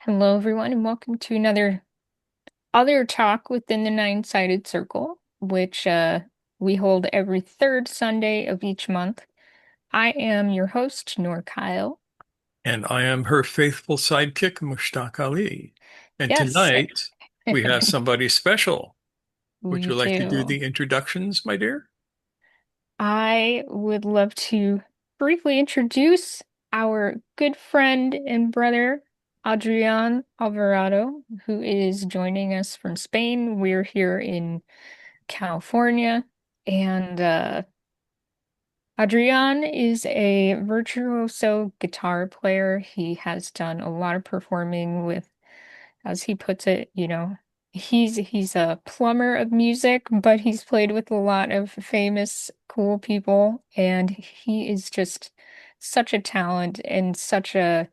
Hello, everyone, and welcome to another other talk within the Nine-Sided Circle, which we hold every third Sunday of each month. I am your host, Noor Kyle. And I am her faithful sidekick, Mushtaq Ali. And Yes, tonight we have somebody special. Would we you like to do do. the introductions, my dear? I would love to briefly introduce our good friend and brother, Adrián Alvarado, who is joining us from Spain. We're here in California, and Adrian is a virtuoso guitar player. He has done a lot of performing with, as he puts it, he's a plumber of music, but he's played with a lot of famous, cool people, and he is just such a talent and such a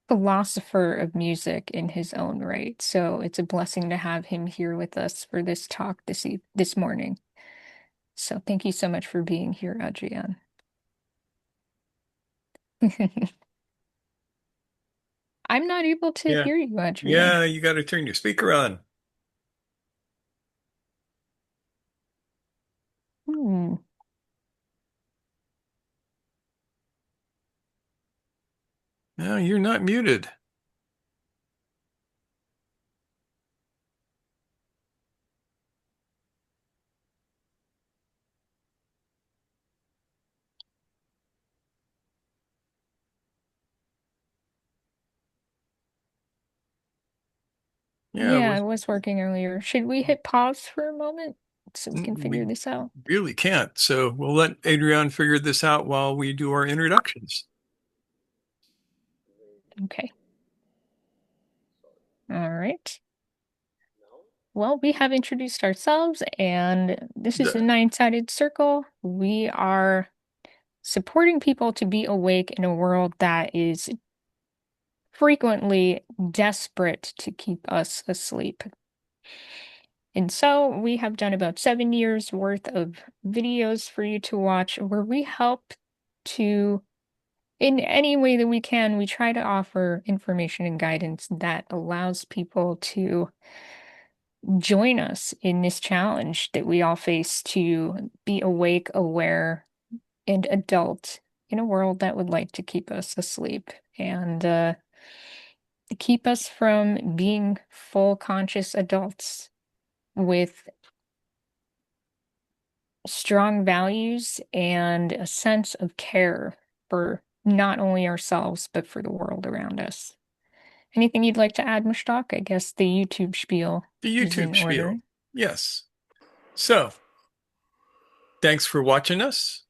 philosopher of music in his own right. So it's a blessing to have him here with us for this talk this morning. So thank you so much for being here, Adrian. I'm not able to Yeah. hear you, Adrian. Yeah, you got to turn your speaker on. Hmm. No, you're not muted. Yeah, Yeah, it was working earlier. Should we hit pause for a moment so we can figure we this out? really can't. So we'll let Adrian figure this out while we do our introductions. Okay. All right. Well, we have introduced ourselves, and this is the The- Nine-Sided Circle. We are supporting people to be awake in a world that is frequently desperate to keep us asleep. And so we have done about 7 years worth of videos for you to watch where we help to, in any way that we can, we try to offer information and guidance that allows people to join us in this challenge that we all face to be awake, aware, and adult in a world that would like to keep us asleep and keep us from being full conscious adults with strong values and a sense of care for not only ourselves, but for the world around us. Anything you'd like to add, Mushtaq? I guess the YouTube spiel the is YouTube in order. spiel. Yes. So thanks for watching us.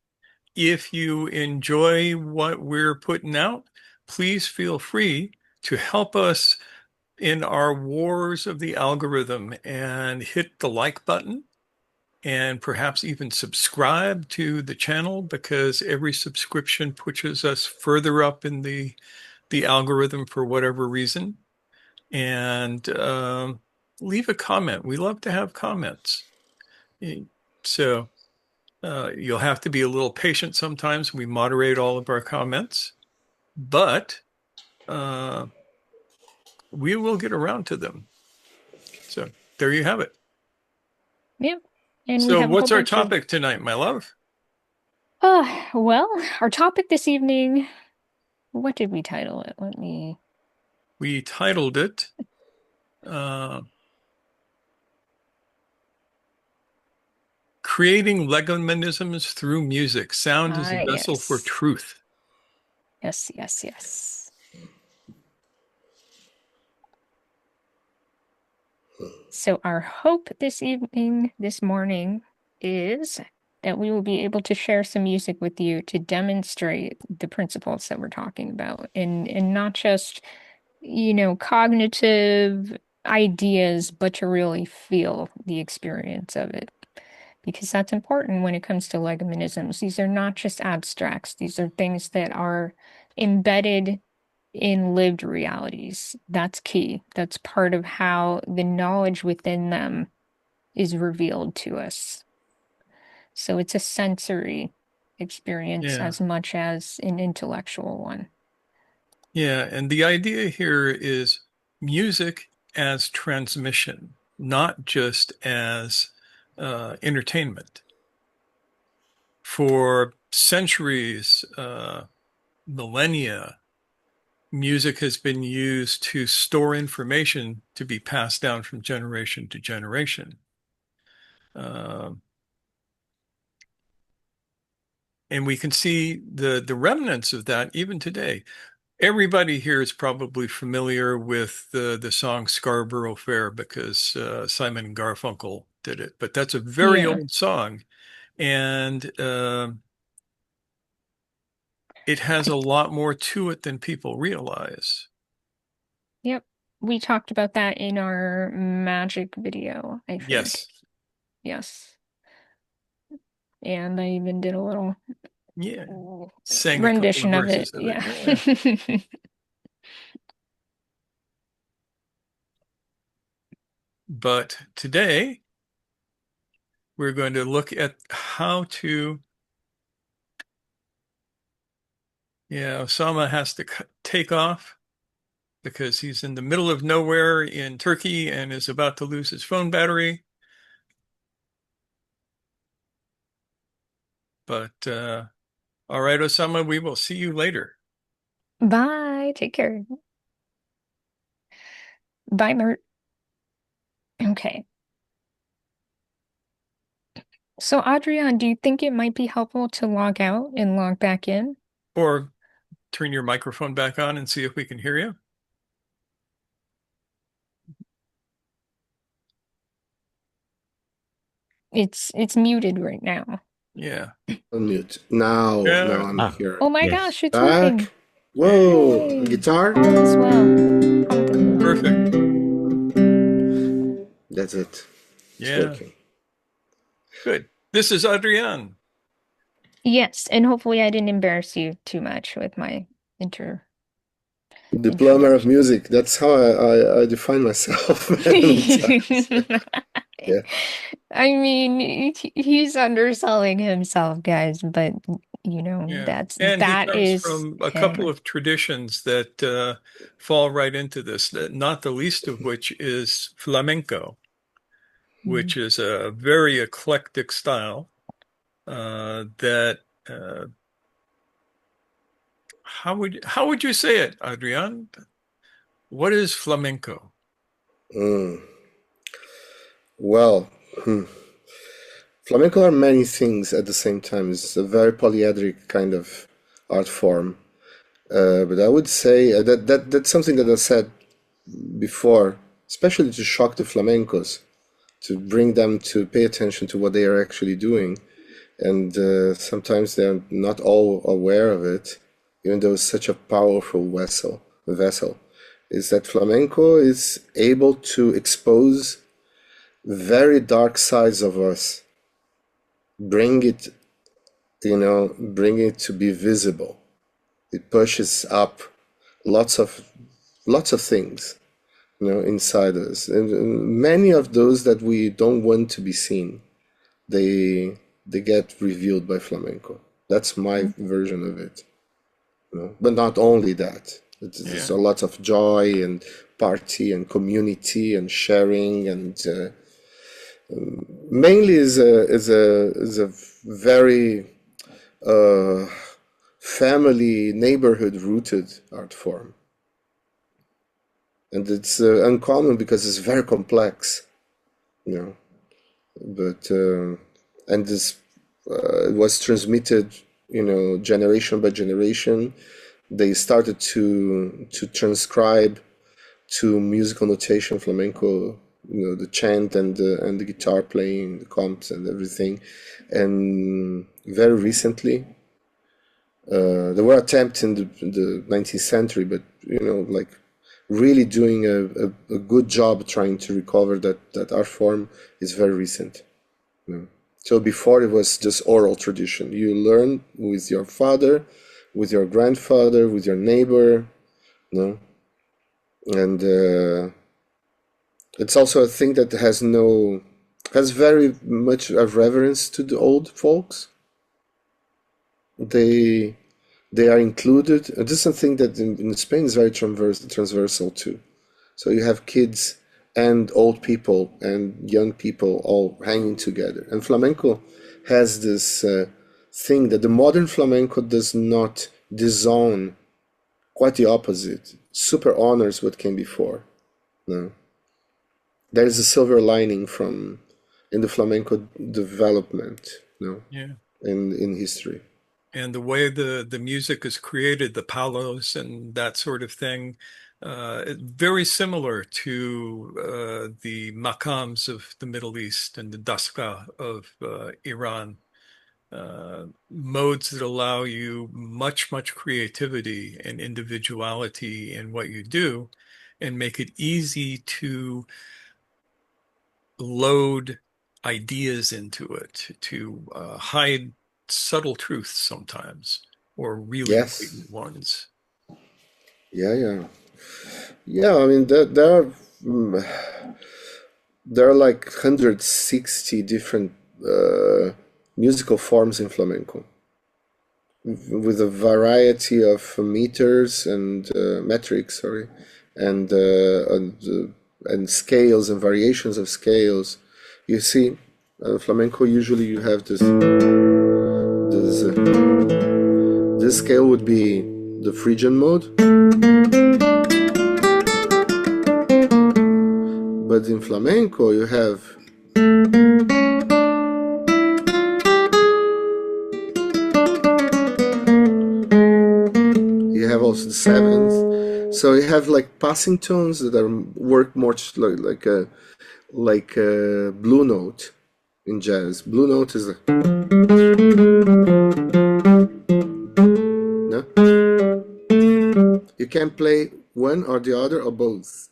If you enjoy what we're putting out, please feel free to help us in our wars of the algorithm and hit the like button and perhaps even subscribe to the channel because every subscription pushes us further up in the algorithm for whatever reason. And leave a comment. We love to have comments. So you'll have to be a little patient sometimes. We moderate all of our comments, but uh, we will get around to them. So there you have it. Yep. And we So have a whole what's our bunch of, topic tonight, my love? well, our topic this evening, what did we title it? Let me, We titled it uh, Creating Legominisms Through Music. Sound as a Vessel for yes. Truth. Yes, yes, yes. So our hope this evening, this morning, is that we will be able to share some music with you to demonstrate the principles that we're talking about and not just, cognitive ideas, but to really feel the experience of it. Because that's important when it comes to legominisms. These are not just abstracts, these are things that are embedded in lived realities. That's key. That's part of how the knowledge within them is revealed to us. So it's a sensory experience Yeah. as much as an intellectual one. Yeah, and the idea here is music as transmission, not just as entertainment. For centuries, millennia, music has been used to store information to be passed down from generation to generation. Uh, and we can see the remnants of that even today. Everybody here is probably familiar with the song Scarborough Fair because Simon and Garfunkel did it. But that's a very Yeah. old song, and it has I, a lot more to it than people realize. yep. We talked about that in our magic video, I think. Yes. Yes. And I even did a little Yeah. Sang a couple of rendition of it. verses of it. Yeah. Yeah. But today we're going to look at how to, yeah, Osama has to take off because he's in the middle of nowhere in Turkey and is about to lose his phone battery. But all right, Osama, we will see you later. Bye. Take care. Bye, Mert. Okay. So, Adrian, do you think it might be helpful to log out and log back in? Or turn your microphone back on and see if we can hear you. It's muted right now. Yeah. Unmute. Now Yeah. I'm Ah, here. Oh my yes. gosh, it's working. Back. Whoa, a Yay. guitar? All is well. Alhamdulillah. Perfect. That's it. It's Yeah. working. Good. This is Adrian. Yes, and hopefully I didn't embarrass you too much with my Diploma of introduction. music. That's how I define myself many times. Yeah. I mean, he's underselling himself, guys, but Yeah. that's And he that comes is from a couple him. of traditions that fall right into this, not the least of which is flamenco, which Mhm. is a very eclectic style that how would you say it, Adrian? What is flamenco? Mm. Well, flamenco are many things at the same time. It's a very polyedric kind of art form. But I would say that's something that I said before, especially to shock the flamencos, to bring them to pay attention to what they are actually doing. And sometimes they're not all aware of it, even though it's such a powerful vessel, is that flamenco is able to expose very dark sides of us, bring it, bring it to be visible. It pushes up lots of things, inside us, and many of those that we don't want to be seen, they get revealed by flamenco. That's my version of it. But not only that. There's Yeah. a lot of joy and party and community and sharing, and mainly is a very family neighborhood rooted art form, and it's uncommon because it's very complex, you know. But and this it was transmitted, generation by generation. They started to transcribe to musical notation flamenco, the chant and the guitar playing, the comps and everything. And very recently, there were attempts in the 19th century, but like really doing a good job trying to recover that art form is very recent. So before it was just oral tradition. You learn with your father, with your grandfather, with your neighbor, no, and it's also a thing that has very much a reverence to the old folks. They they are included. This is something that in Spain is very transversal too. So you have kids and old people and young people all hanging together. And flamenco has this thing that the modern flamenco does not disown, quite the opposite. Super honors what came before. No. There is a silver lining from in the flamenco development, no, Yeah. in history. And the way the music is created, the palos and that sort of thing, very similar to the makams of the Middle East and the daska of Iran. Modes that allow you much, much creativity and individuality in what you do and make it easy to load ideas into it, to hide subtle truths sometimes, or really Yes. blatant ones. Yeah, yeah. Yeah, I mean mm, there are like 160 different uh, musical forms in flamenco with a variety of meters and metrics, sorry, and and scales and variations of scales. You see, flamenco usually you have this scale would be the Phrygian mode, but in flamenco you have also the seventh. So you have like passing tones that are work much like a blue note in jazz. Blue note is a no. You can play one or the other or both.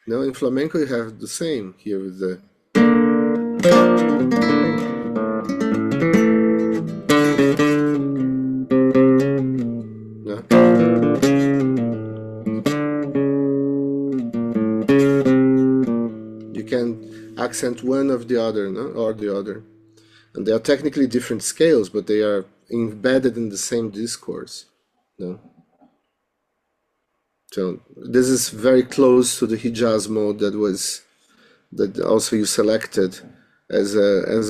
Now in flamenco you have the same here with the no. You can accent one of the other, no, or the other, and they are technically different scales, but they are embedded in the same discourse. No. So this is very close to the Hijaz mode that also you selected as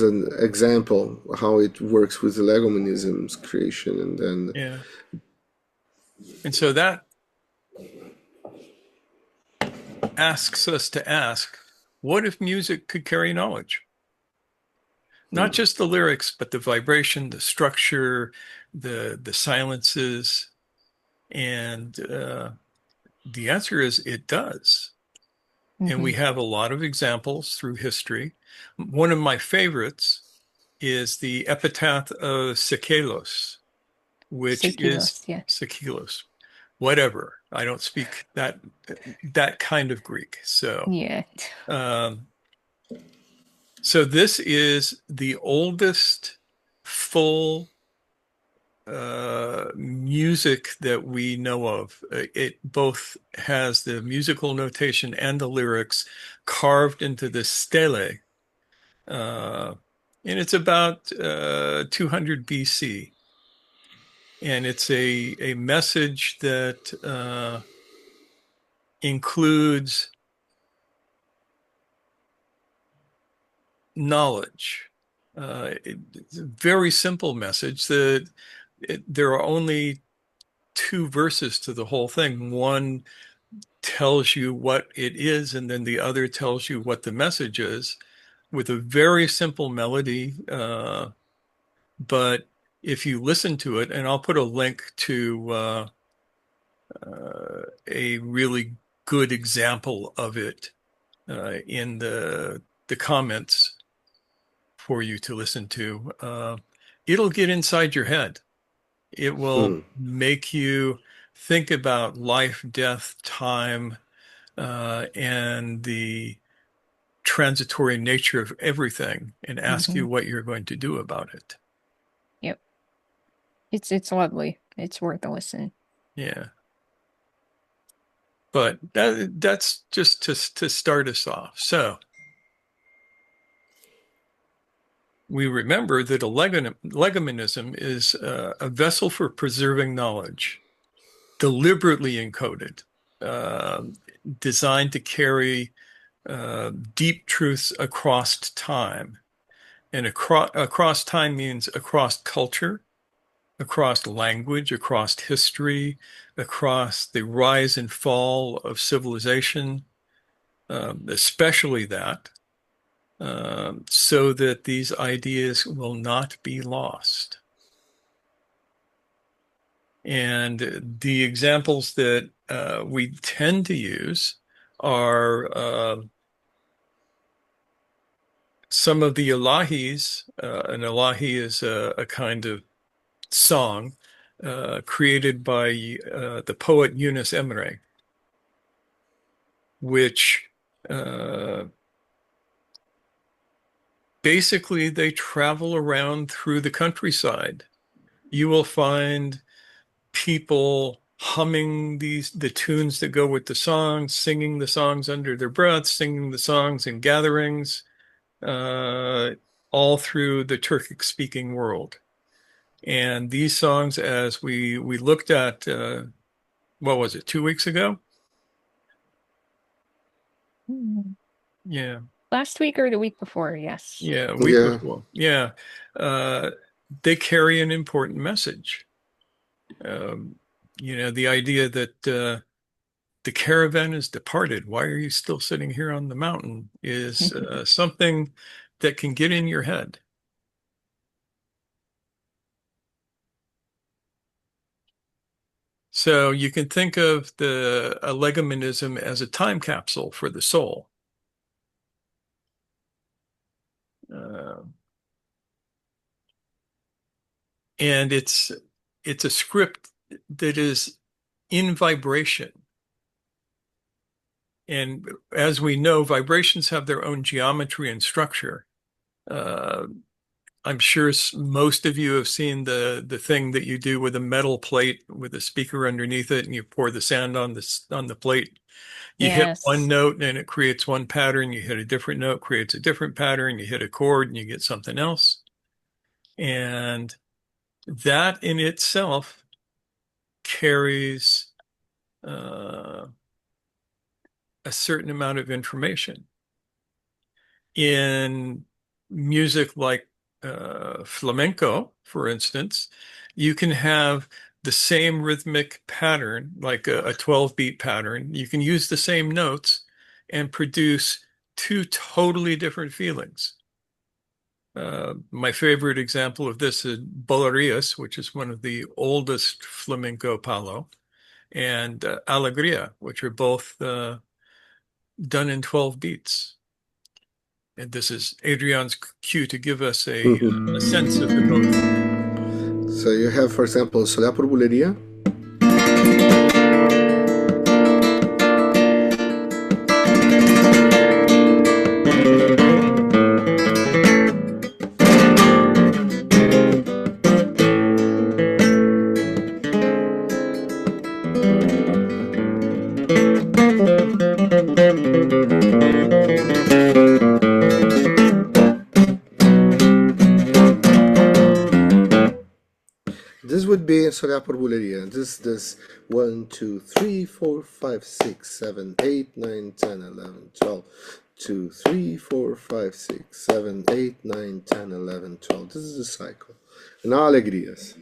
an example how it works with the Legominisms creation, and then Yeah. And so that asks us to ask, what if music could carry knowledge? Not just the lyrics, but the vibration, the structure, the silences. And the answer is it does. And we Hmm. have a lot of examples through history. One of my favorites is the epitaph of Sikelos, which is Sekilos, yeah. Sikilos, whatever. I don't speak that kind of Greek. Yeah. Um, so this is the oldest full music that we know of. It both has the musical notation and the lyrics carved into the stele, uh, and it's about 200 BC. And it's a message that includes knowledge. It's a very simple message that there are only two verses to the whole thing. One tells you what it is, and then the other tells you what the message is with a very simple melody. But if you listen to it, and I'll put a link to a really good example of it in the comments for you to listen to. It'll get inside your head. It will hmm, make you think about life, death, time, and the transitory nature of everything, and ask Hmm. you what you're going to do about it. Yep. It's lovely. It's worth a listen. Yeah. But that's just to start us off. So we remember that a legominism is a vessel for preserving knowledge, deliberately encoded, designed to carry deep truths across time. And across time means across culture, across language, across history, across the rise and fall of civilization, especially that, so that these ideas will not be lost. And the examples that we tend to use are some of the ilahis. An ilahi is a kind of song created by the poet Yunus Emre, which basically they travel around through the countryside. You will find people humming the tunes that go with the songs, singing the songs under their breath, singing the songs in gatherings, all through the Turkic-speaking world. And these songs, as we looked at, what was it, 2 weeks ago? Yeah. Last week or the week before, yes. Yeah, a week before. Yeah. They carry an important message. The idea that the caravan is departed. Why are you still sitting here on the mountain is something that can get in your head. So you can think of a legominism as a time capsule for the soul. And it's a script that is in vibration. And as we know, vibrations have their own geometry and structure. I'm sure most of you have seen the thing that you do with a metal plate with a speaker underneath it, and you pour the sand on the plate. You hit one note and it creates one pattern. You hit a different note, creates a different pattern. You hit a chord and you get something else. And that in itself carries a certain amount of information. In music like flamenco, for instance, you can have the same rhythmic pattern, like a 12-beat pattern. You can use the same notes and produce two totally different feelings. My favorite example of this is Bolerias, which is one of the oldest flamenco palo, and Alegria, which are both done in 12 beats. And this is Adrián's cue to give us a sense of the both. So you have, for example, Solar por Bulería. This would be Solar por Bulería. This 1, 2, 3, 4, 5, 6, 7, 8, 9, 10, 11, 12. 2, 3, 4, 5, 6, 7, 8, 9, 10, 11, 12. This is the cycle. And now Alegrias.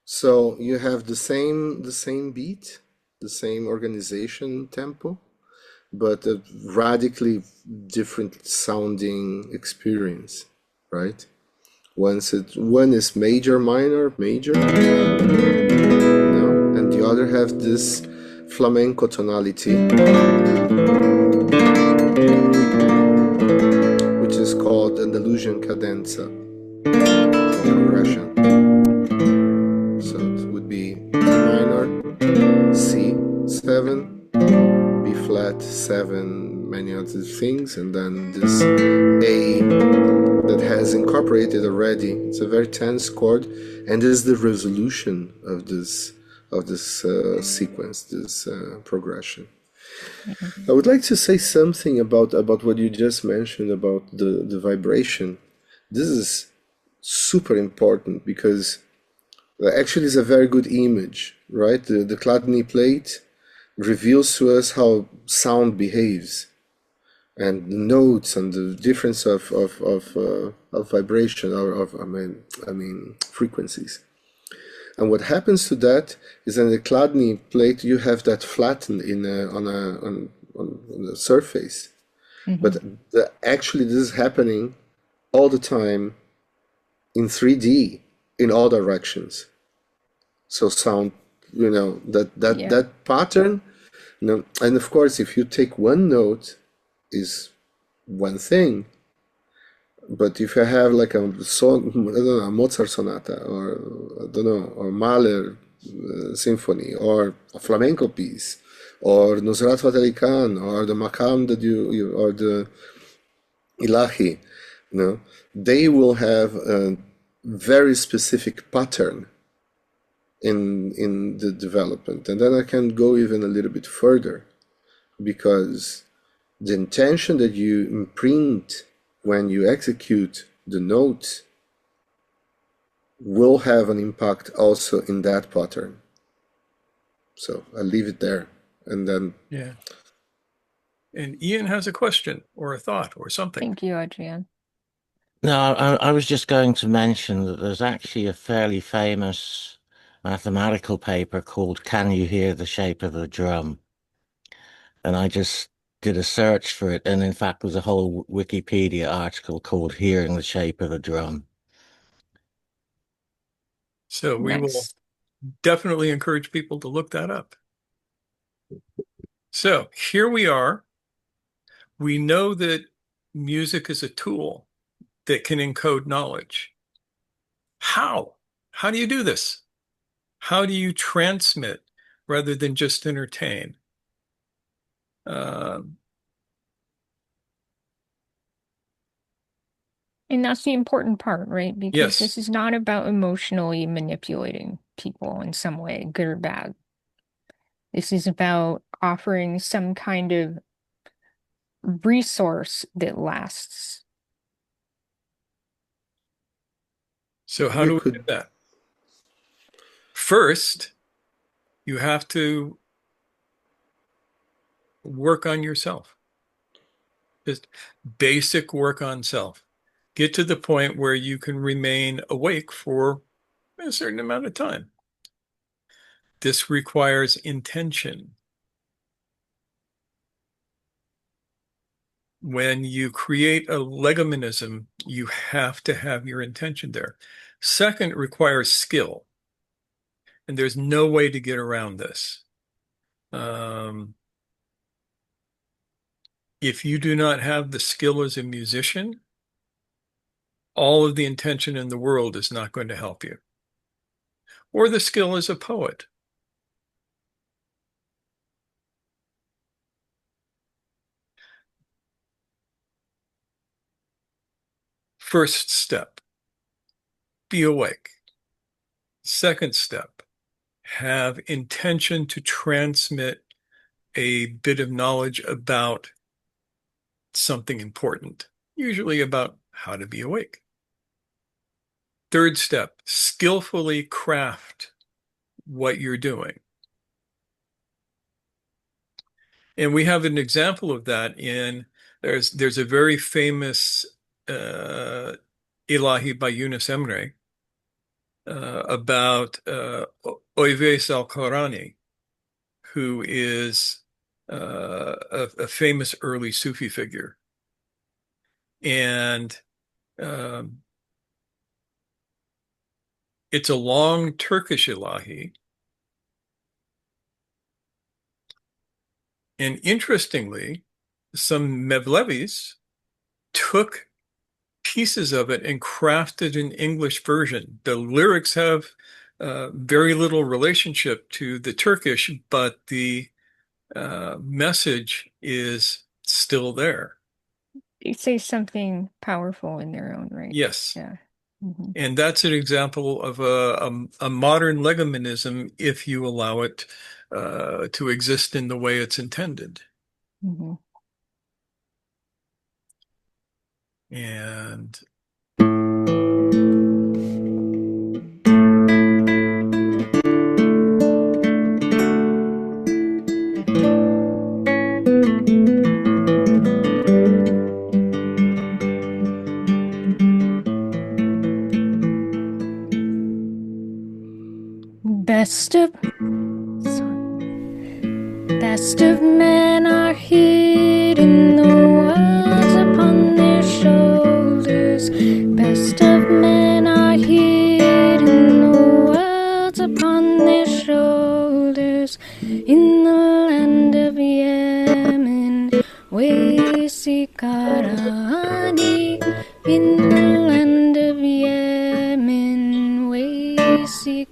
So you have the same beat, the same organization tempo, but a radically different sounding experience, right? One is major, minor, major, and the other have this flamenco tonality, which is called Andalusian cadenza. 7, many other things, and then this A that has incorporated already. It's a very tense chord, and this is the resolution of this sequence, this progression. I would like to say something about what you just mentioned about the vibration. This is super important because actually it's a very good image, right? The Chladni plate reveals to us how sound behaves, and the notes and the difference of vibration, or of I mean frequencies. And what happens to that is in the Chladni plate you have that flattened on the surface, but actually this is happening all the time in 3D in all directions. So sound, that pattern, and of course if you take one note is one thing, but if you have like a song, I don't know, a Mozart sonata, or I don't know, or Mahler symphony, or a flamenco piece, or Nusrat Fateh Ali Khan, or the Makam that or the Ilahi, they will have a very specific pattern in the development. And then I can go even a little bit further, because the intention that you imprint when you execute the notes will have an impact also in that pattern. So I'll leave it there, and then Yeah. And Ian has a question or a thought or something. Thank you, Adrián. No, I was just going to mention that there's actually a fairly famous mathematical paper called Can You Hear the Shape of the Drum? And I just did a search for it, and in fact there's a whole Wikipedia article called Hearing the Shape of the Drum. So we will Nice. definitely encourage people to look that up. So here we are. We know that music is a tool that can encode knowledge. How? How do you do this? How do you transmit rather than just entertain? And that's the important part, right? Because Yes. this is not about emotionally manipulating people in some way, good or bad. This is about offering some kind of resource that lasts. So how do we do that? First, you have to work on yourself. Just basic work on self. Get to the point where you can remain awake for a certain amount of time. This requires intention. When you create a legominism, you have to have your intention there. Second, it requires skill. And there's no way to get around this. If you do not have the skill as a musician, all of the intention in the world is not going to help you. Or the skill as a poet. First step, be awake. Second step, have intention to transmit a bit of knowledge about something important, usually about how to be awake. Third step, skillfully craft what you're doing. And we have an example of that in, there's a very famous Ilahi by Yunus Emre about Oyveys al-Qarani, who is a famous early Sufi figure. And it's a long Turkish Ilahi. And interestingly, some Mevlevis took pieces of it and crafted an English version. The lyrics have very little relationship to the Turkish, but the message is still there. You say something powerful in their own right. Yes. Yeah. And that's an example of a modern legominism if you allow it to exist in the way it's intended. And Best of men are hidden, the world's upon their shoulders. Best of men are hidden, the world's upon their shoulders. In the land of Yemen, Wesikarani. In the land of Yemen, Wesikarani.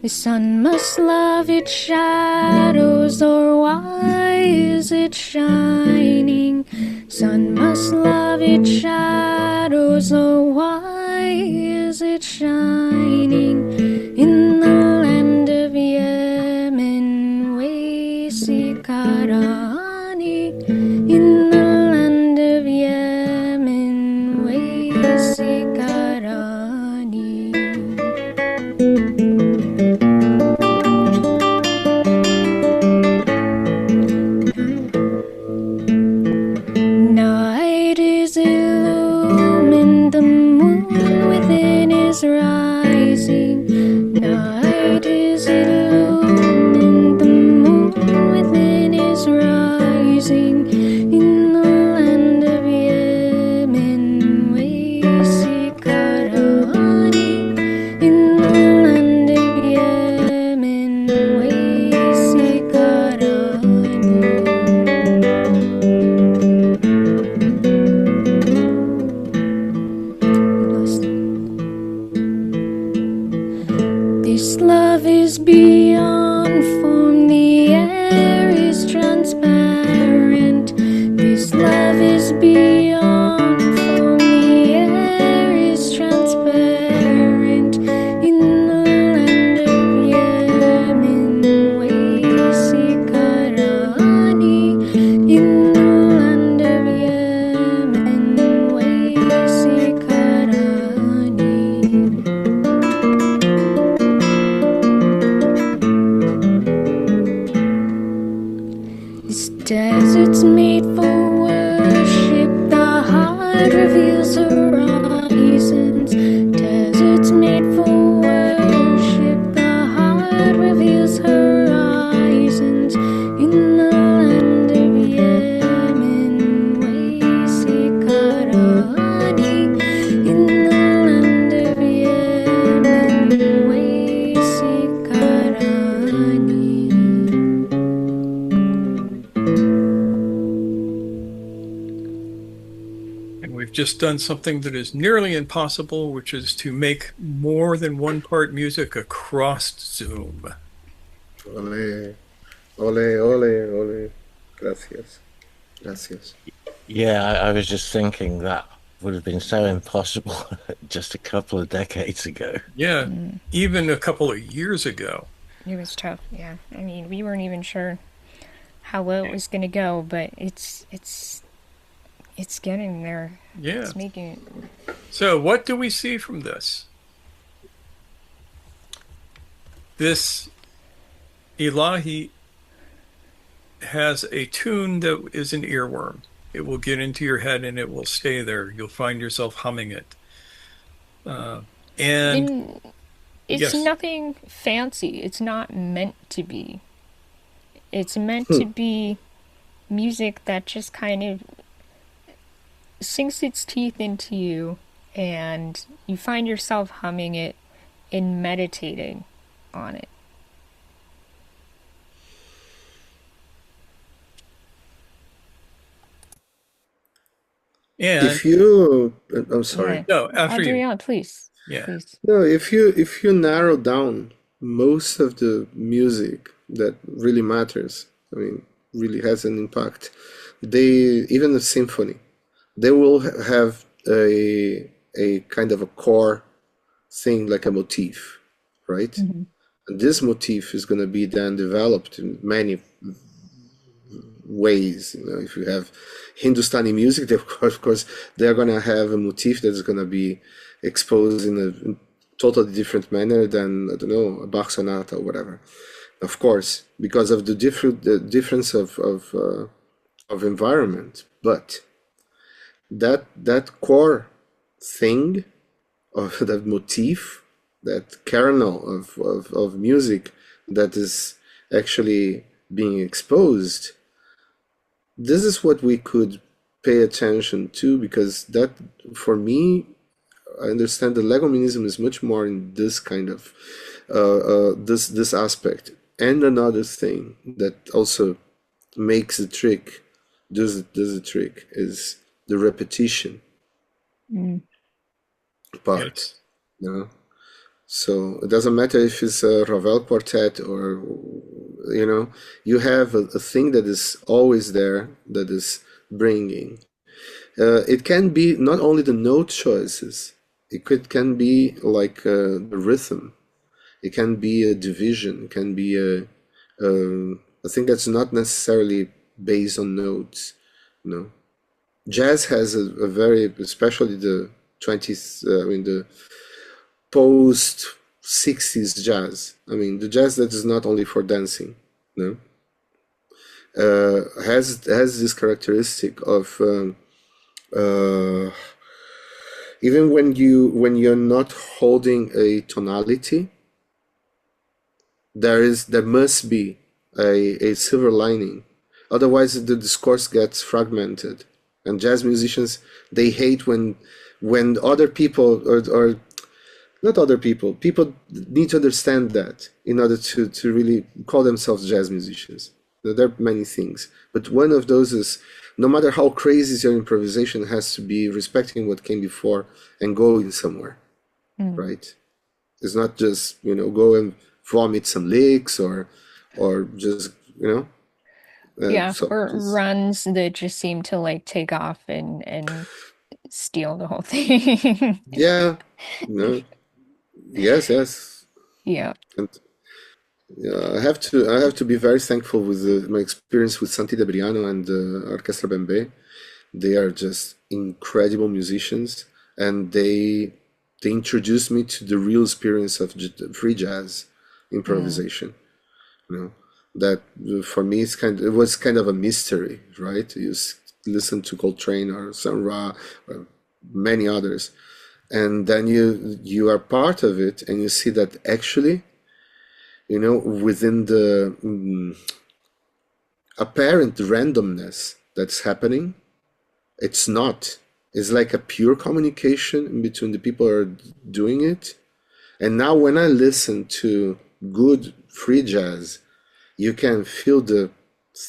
The sun must love its shadows, or why is it shining? Sun must love its shadows, or why is it shining? In the land of Yemen, Wesikarani. In the land of Yemen, Wesikarani. Night is illumined, the moon within is rising. Night is illumined, the moon within is rising. In the land of Yemen, Wesikarani. In the land of Yemen, Wesikarani. This love is beyond form, the air is transparent. This love is beyond form, the air is transparent. In the land of Yemen, Wesikarani. In the land of Yemen, Wesikarani. This desert's made for worship, the heart reveals horizons. Desert's made for worship, the heart reveals horizons. In the land of Yemen, Wesikarani. In the land of Yemen, Wesikarani. And we've just done something that is nearly impossible, which is to make more than one part music across Zoom. Ole, ole, ole, ole. Gracias. Gracias. Yeah, I was just thinking that would have been so impossible just a couple of decades ago. Yeah, even a couple of years ago. It was tough, yeah. I mean, we weren't even sure how well it was gonna go, but it's getting there. Yeah. It's making it. So what do we see from this? This Ilahi has a tune that is an earworm. It will get into your head and it will stay there. You'll find yourself humming it. And it's yes. nothing fancy. It's not meant to be. It's meant to be music that just kind of sinks its teeth into you, and you find yourself humming it and meditating on it. And If you, I'm Yeah. sorry. no, after you. Adrián, please. Yeah. Please. No, if you narrow down most of the music that really matters, I mean, really has an impact, they even a symphony, they will have a kind of a core thing like a motif, right? Hmm. And this motif is going to be then developed in many ways. You know, if you have Hindustani music, of course, they're gonna have a motif that's gonna be exposed in a totally different manner than, I don't know, a Bach sonata or whatever. Of course, because of the difference of environment, but that core thing of that motif, that kernel of music that is actually being exposed, this is what we could pay attention to, because that, for me, I understand the legominism is much more in this kind of this aspect. And another thing that also makes the trick, does the trick, is the repetition Mm. part. Yes. You know, so it doesn't matter if it's a Ravel quartet or, you have a thing that is always there, that is bringing. It can be not only the note choices, can be like the rhythm. It can be a division. It can be a thing that's not necessarily based on notes. You know, jazz has a very, especially the 20th, I mean the post 60s jazz. I mean the jazz that is not only for dancing. No, has this characteristic of uh, even when you're not holding a tonality, there must be a silver lining. Otherwise the discourse gets fragmented. And jazz musicians, they hate when other people, or not other people need to understand that in order to really call themselves jazz musicians. There are many things, but one of those is, no matter how crazy is your improvisation, has to be respecting what came before and going somewhere, Mm. right? It's not just, go and vomit some licks, or just, Yeah, so or just, runs that just seem to like take off and steal the whole thing. yeah, no, yes, yes. Yeah. And I have to be very thankful with my experience with Santi Debriano and Orchestra Bembe. They are just incredible musicians, and they introduced me to the real experience of free jazz Mm. improvisation. You know, that for me it was kind of a mystery, right? You listen to Coltrane or Sun Ra or many others, and then you are part of it, and you see that actually, within the apparent randomness that's happening, it's not. It's like a pure communication in between the people who are doing it. And now when I listen to good free jazz, you can feel the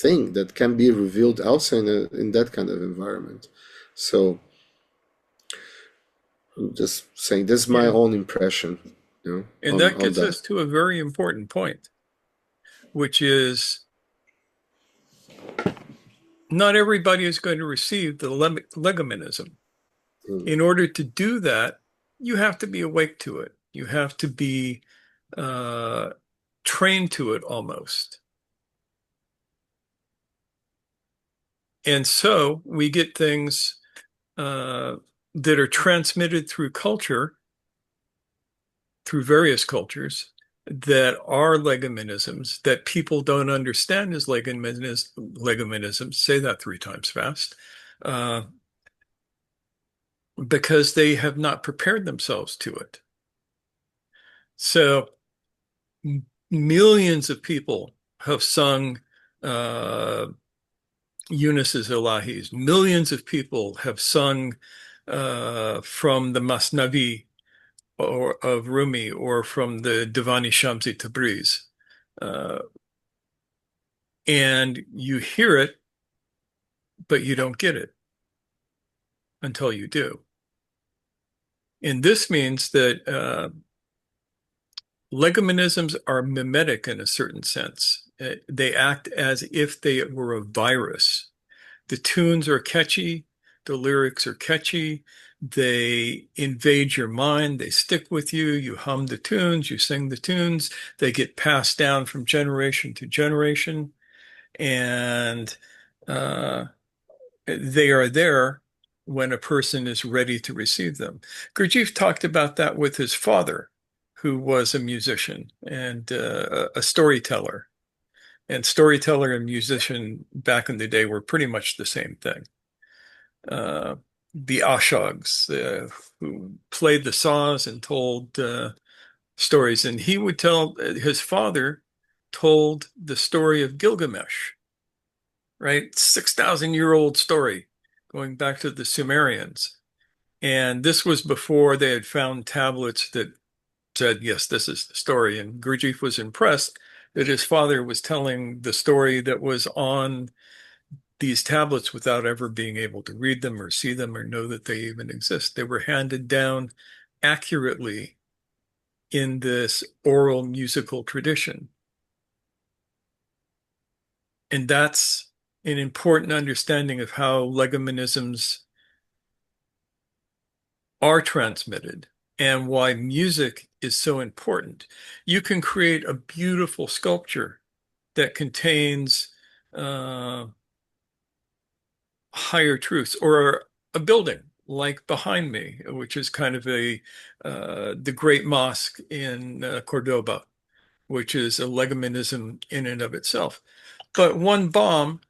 thing that can be revealed also in that kind of environment. So I'm just saying, this is my Yeah. own impression, And on that on gets that. us to a very important point, which is not everybody is going to receive the legominism. Mm. In order to do that, you have to be awake to it. You have to be uh, trained to it almost. And so we get things uh, that are transmitted through culture, through various cultures, that are legominisms that people don't understand as legominisms. Say that three times fast. Uh, because they have not prepared themselves to it. So millions of people have sung uh, Yunus's Ilahis. Millions of people have sung from the Masnavi or of Rumi, or from the Divani Shamsi Tabriz. Uh, and you hear it, but you don't get it until you do. And this means that legominisms are mimetic in a certain sense. They act as if they were a virus. The tunes are catchy, the lyrics are catchy, they invade your mind, they stick with you, you hum the tunes, you sing the tunes, they get passed down from generation to generation, and they are there when a person is ready to receive them. Gurdjieff talked about that with his father, who was a musician and a storyteller. And storyteller and musician back in the day were pretty much the same thing. The Ashogs, who played the saws and told stories. And he would tell, his father told the story of Gilgamesh, right? 6,000-year-old story going back to the Sumerians. And this was before they had found tablets that said, yes, this is the story. And Gurdjieff was impressed that his father was telling the story that was on these tablets without ever being able to read them or see them or know that they even exist. They were handed down accurately in this oral musical tradition. And that's an important understanding of how legominisms are transmitted and why music is so important. You can create a beautiful sculpture that contains higher truths, or a building like behind me, which is kind of the Great Mosque in Cordoba, which is a legominism in and of itself. But one bomb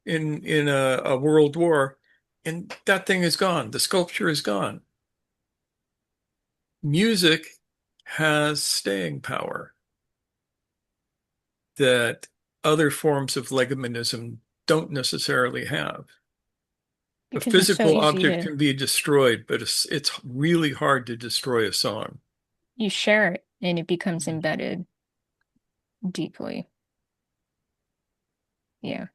in a world war, and that thing is gone. The sculpture is gone. Music has staying power that other forms of legominism don't necessarily have. A Because it's so physical easy object to, can be destroyed, but it's really hard to destroy a song. you share it and it becomes embedded deeply. Yeah.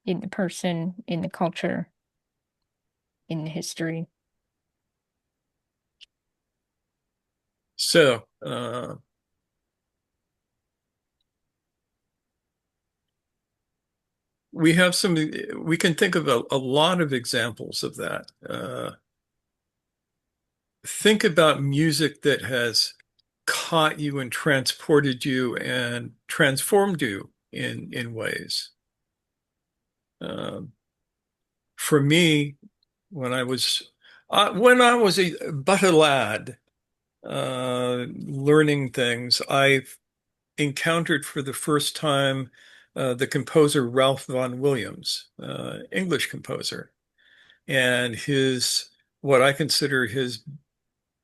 In the person, in the culture, in the history. So, we can think of a lot of examples of that. Think about music that has caught you and transported you and transformed you in ways. For me, when I was but a lad, learning things, I encountered for the first time the composer Ralph Vaughan Williams, English composer, and what I consider his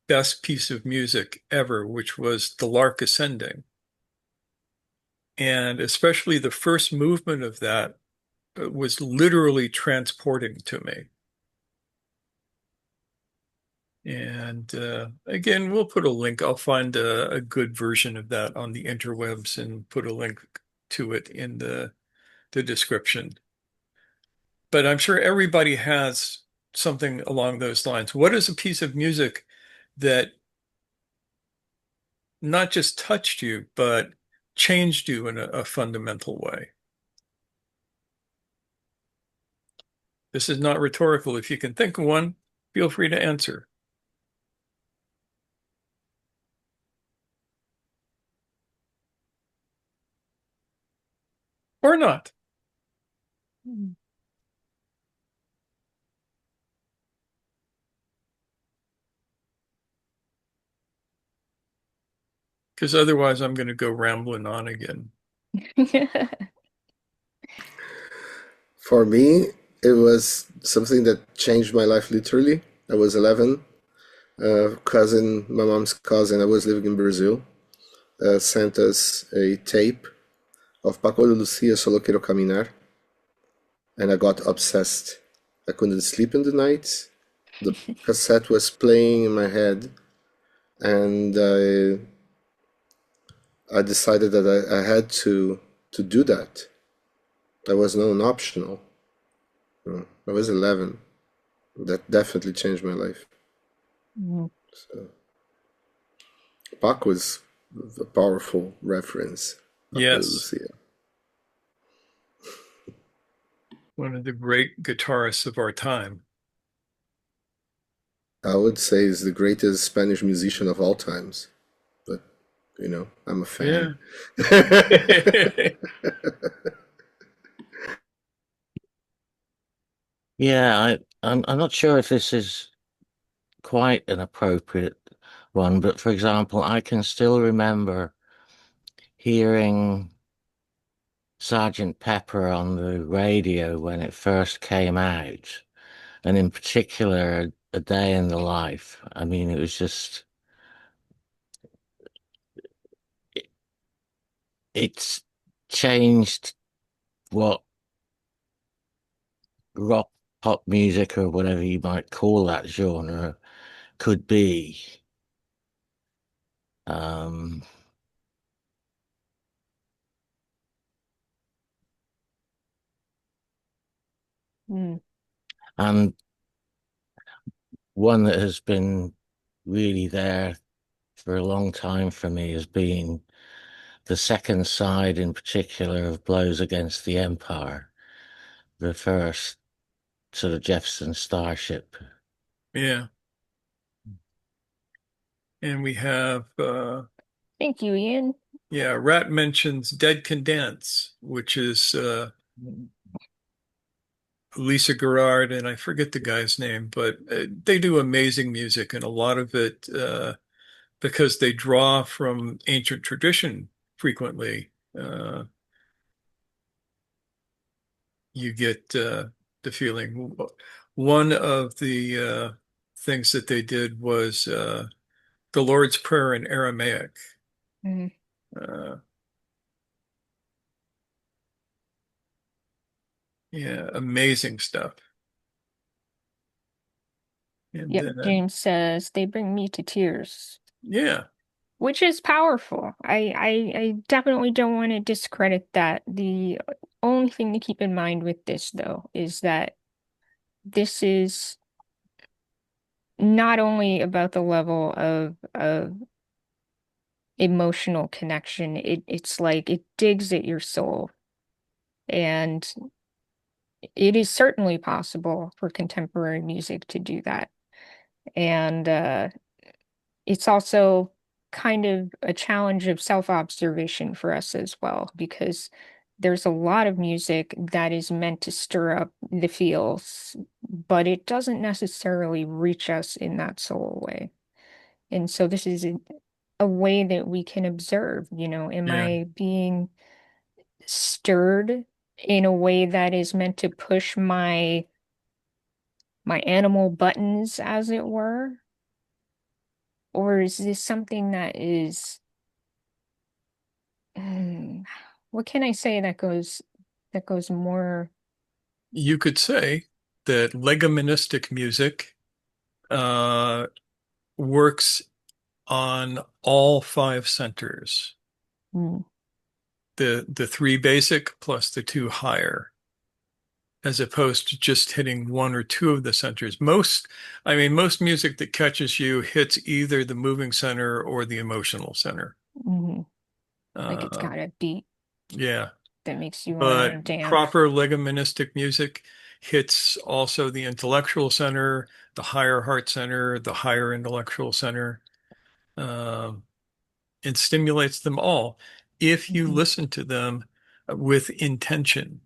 best piece of music ever, which was The Lark Ascending. And especially the first movement of that was literally transporting to me. And again, we'll put a link. I'll find a good version of that on the interwebs and put a link to it in the description. But I'm sure everybody has something along those lines. What is a piece of music that not just touched you, but changed you in a fundamental way? This is not rhetorical. If you can think of one, feel free to answer. Or not. Because otherwise I'm going to go rambling on again. For me, it was something that changed my life literally. I was 11. My mom's cousin, I was living in Brazil, sent us a tape of Paco de Lucia, Solo Quiero Caminar, and I got obsessed. I couldn't sleep in the night. The cassette was playing in my head, and I decided that I had to do that. That was known optional. I was 11. That definitely changed my life. Mm. So, Bach was a powerful reference. Yes. Yeah. One of the great guitarists of our time. I would say is the greatest Spanish musician of all times. But, I'm a fan. Yeah. Yeah, I'm not sure if this is quite an appropriate one, but for example, I can still remember hearing Sergeant Pepper on the radio when it first came out, and in particular, A Day in the Life. I mean, it was just, it's changed what rock pop music or whatever you might call that genre could be. Um, Mm. and one that has been really there for a long time for me has been the second side in particular of Blows Against the Empire, the first sort of Jefferson Starship. Yeah. And we have, Thank you, Ian. yeah, Rat mentions Dead Can Dance, which is Lisa Gerard, and I forget the guy's name, but they do amazing music, and a lot of it, because they draw from ancient tradition frequently, you get the feeling. One of the things that they did was the Lord's Prayer in Aramaic. Mm. Uh, yeah, amazing stuff. And Yep, then, James says they bring me to tears, yeah, which is powerful. I definitely don't want to discredit that. The only thing to keep in mind with this, though, is that this is not only about the level of emotional connection, it's like it digs at your soul. And it is certainly possible for contemporary music to do that. And it's also kind of a challenge of self-observation for us as well, because there's a lot of music that is meant to stir up the feels, but it doesn't necessarily reach us in that soul way. And so this is a way that we can observe, am yeah. I being stirred in a way that is meant to push my animal buttons, as it were? Or is this something that is, mm, what can I say that goes more? You could say that legoministic music uh, works on all five centers, Mm, the three basic plus the two higher, as opposed to just hitting one or two of the centers. Most music that catches you hits either the moving center or the emotional center. mhm. Like it's Uh, got a beat yeah, that makes you want to but dance. proper legoministic music hits also the intellectual center, the higher heart center, the higher intellectual center, um, and stimulates them all if you Mhm. listen to them with intention.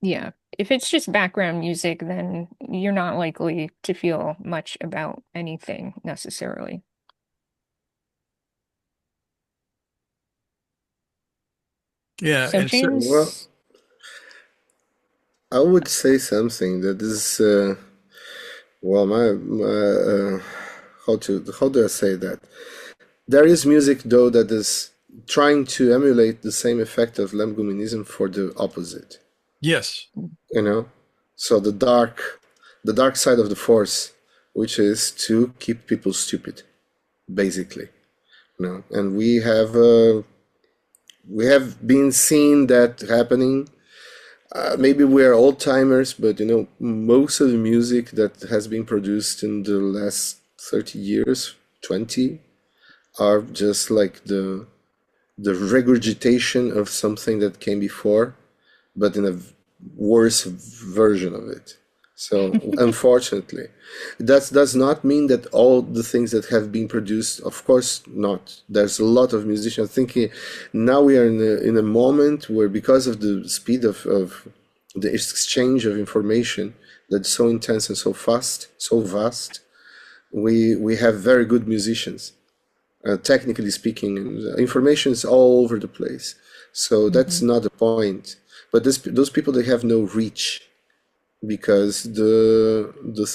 Yeah. If it's just background music, then you're not likely to feel much about anything necessarily. Yeah, So and so Well, James, I would say something that is, well, how do I say that? There is music though that is trying to emulate the same effect of Legominism for the opposite. yes, You know, so the dark side of the force, which is to keep people stupid, basically. And we have been seeing that happening Maybe we are old timers, but most of the music that has been produced in the last 30 years, 20, are just like the regurgitation of something that came before, but in a worse version of it. So unfortunately, that does not mean that all the things that have been produced, of course not. There's a lot of musicians thinking now we are in a moment where, because of the speed of the exchange of information that's so intense and so fast, so vast, we have very good musicians. Technically speaking, information is all over the place. So that's Hmm. not the point. But those people, they have no reach, because the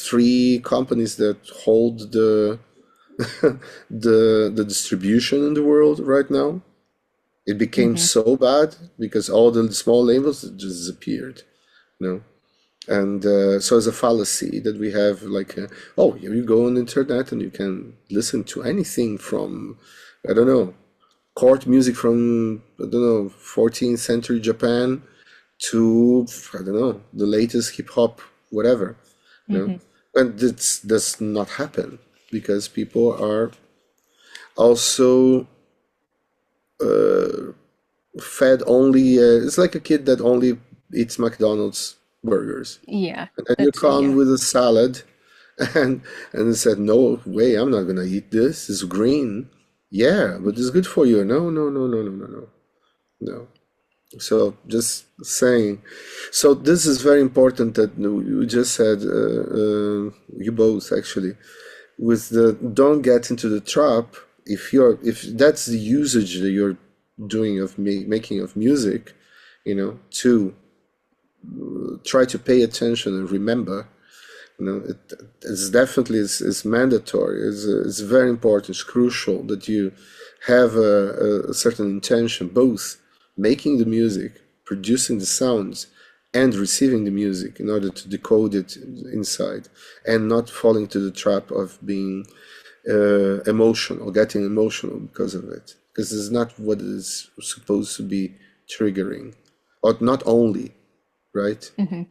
three companies that hold the the distribution in the world right now, it became Hmm. so bad because all the small labels just disappeared. You know, and so it's a fallacy that we have, like, oh, you go on the internet and you can listen to anything from, I don't know, court music from, I don't know, 14th century Japan to, I don't know, the latest hip hop, whatever, you know. Hmm. And this does not happen because people are also fed only, it's like a kid that only eats McDonald's burgers. Yeah, And then you that's come yeah. with a salad and they said, no way, I'm not gonna eat this. It's green. Yeah, but it's good for you. No, no, no, no, no, no, no. No. So just saying. So this is very important that you just said, you both actually, with the don't get into the trap. If that's the usage that you're doing of making of music, to try to pay attention and remember. It's definitely it's mandatory. It's very important. It's crucial that you have a certain intention, both making the music, producing the sounds, and receiving the music in order to decode it inside, and not falling to the trap of being emotional, getting emotional because of it. Because it's not what it is supposed to be triggering, or not only, right? Hmm.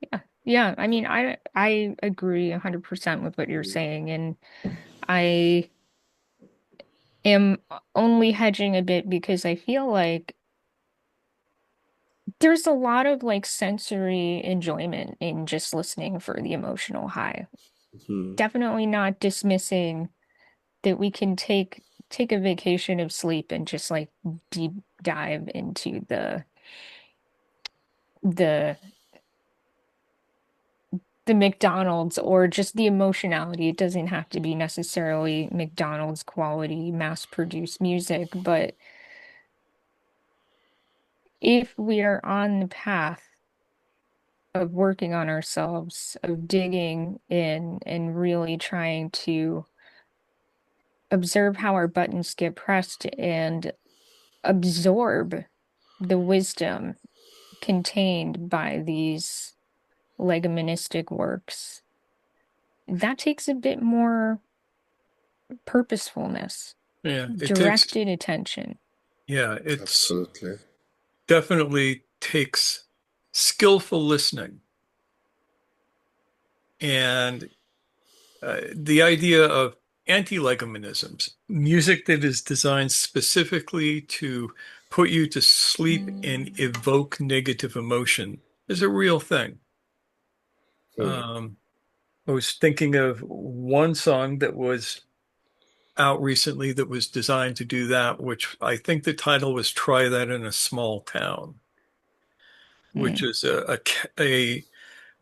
Yeah. Yeah. I mean, I agree 100% with what you're saying, and I am only hedging a bit because I feel like there's a lot of like sensory enjoyment in just listening for the emotional high. Hmm. Definitely not dismissing that we can take a vacation of sleep and just like deep dive into the the McDonald's or just the emotionality. It doesn't have to be necessarily McDonald's quality mass-produced music, but if we are on the path of working on ourselves, of digging in and really trying to observe how our buttons get pressed and absorb the wisdom contained by these legoministic works, that takes a bit more purposefulness, Yeah, it takes, directed attention. yeah, it's Absolutely. definitely takes skillful listening. And the idea of anti-legominisms, music that is designed specifically to put you to sleep and evoke negative emotion, is a real thing. Hmm. Um, I was thinking of one song that was out recently that was designed to do that, which I think the title was "Try That in a Small Town," which Mm. is a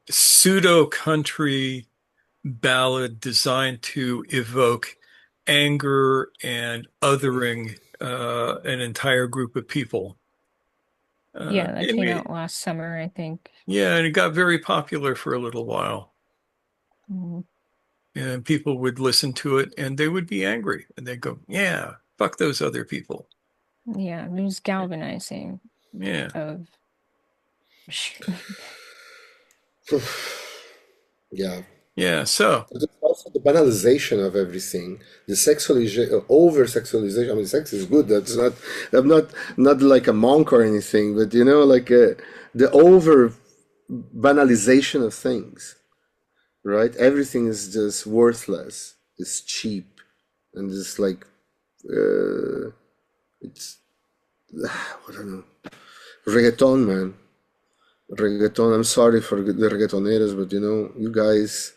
pseudo country ballad designed to evoke anger and othering an entire group of people. Yeah, that And came out last summer, I think. yeah, and it got very popular for a little while. Mm. And people would listen to it and they would be angry and they'd go, yeah, fuck those other people. Yeah, it was galvanizing Yeah. of Yeah. Yeah. So, But it's also the banalization of everything, the sexualization, over sexualization. I mean, sex is good. That's not. I'm not like a monk or anything, but like the over banalization of things, right? Everything is just worthless. It's cheap, and it's like it's I don't know. Reggaeton, man. Reggaeton. I'm sorry for the reggaetoneros, but you guys